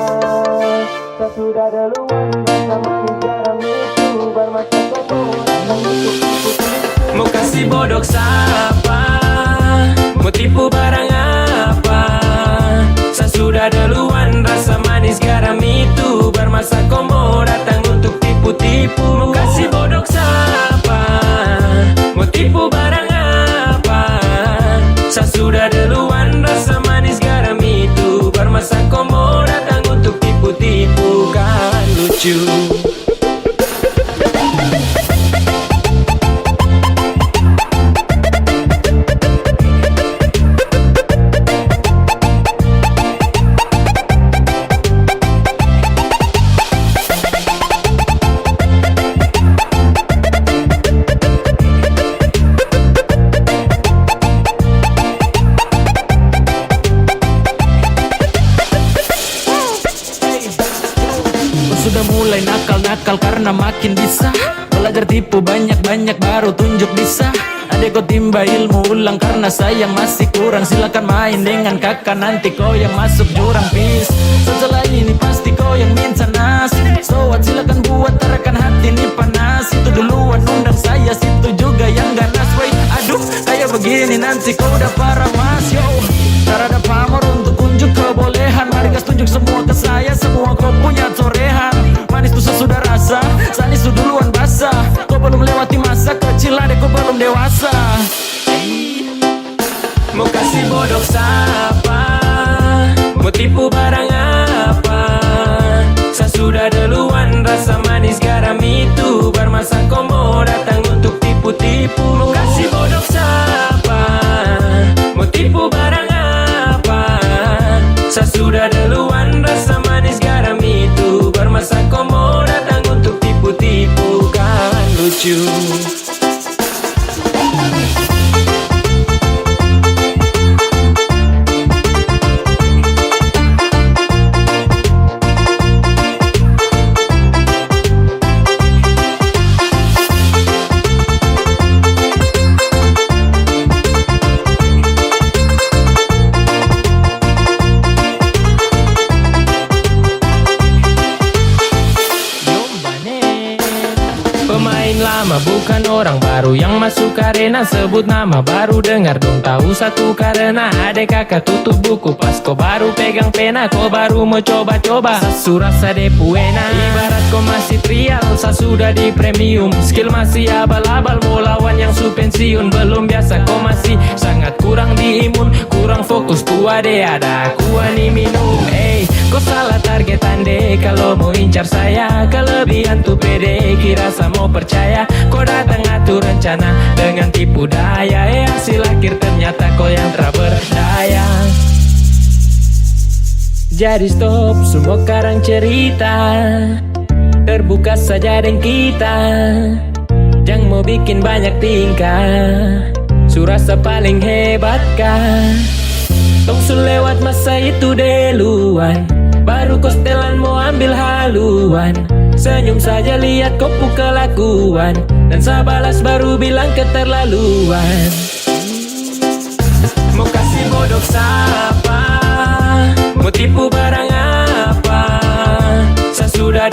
Tak sudah duluan rasa manis garam itu bermata komoran. Mau kasih bodoh siapa, mau tipu barang apa. Saya sudah duluan rasa manis garam itu bermasa komo datang untuk tipu-tipu. Mau kasih bodoh siapa, mau tipu barang apa. Saya sudah duluan rasa manis garam itu bermasa komo datang untuk tipu-tipu. Kan lucu. Sudah mulai nakal-nakal karena makin bisa belajar tipu banyak-banyak baru tunjuk bisa. Adek kau timba ilmu ulang karena sayang masih kurang. Silakan main dengan kakak nanti kau yang masuk jurang pis. Setelah ini pasti kau yang minta nas. So what silakan buat terakan hati ini panas. Itu duluan undang saya, situ juga yang ganas. Wait, aduh kayak begini nanti kau udah parah mas. Yo, tak ada pamor untuk unjuk kebolehan. Mari gas tunjuk semua ke saya, semua kau punya torehan. Manis tuh sudah rasa, sanis tuh duluan basah. Kau belum lewati masa kecil, adek kau belum dewasa. Mau kasih bodoh siapa, mau tipu barang apa. Saya sudah duluan rasa manis garam itu bermasa komo datang untuk tipu-tipu. Mau kasih bodoh siapa, mau tipu barang apa. Saya sudah duluan rasa manis garam itu bermasa komo datang untuk tipu-tipu. Kan lucu. lama bukan orang baru yang masuk arena. Sebut nama baru dengar dong tahu satu karena adek kakak tutup buku pas kau baru pegang pena. Kau baru mau coba-coba sasu rasa de puena. Ibarat kau masih trial, sa sudah di premium. Skill masih abal-abal, mau lawan yang su pensiun. Belum biasa kau masih sangat kurang di imun. Kurang fokus tua de ada kuah nih minum. Kau salah target ande kalau mau incar saya. Kelebihan tuh pede kira mau percaya. Kau datang atur rencana dengan tipu daya. Hasil akhir ternyata kau yang tak berdaya. Jadi stop semua karang cerita, terbuka saja dengan kita. Jangan mau bikin banyak tingkah, surasa paling hebat kah? Tong su lewat masa itu duluan, baru kau setelan mau ambil haluan. Senyum saja lihat kau kelakuan, dan saya balas baru bilang keterlaluan. Mau kasih bodoh siapa? Mau tipu barang apa? Saya sudah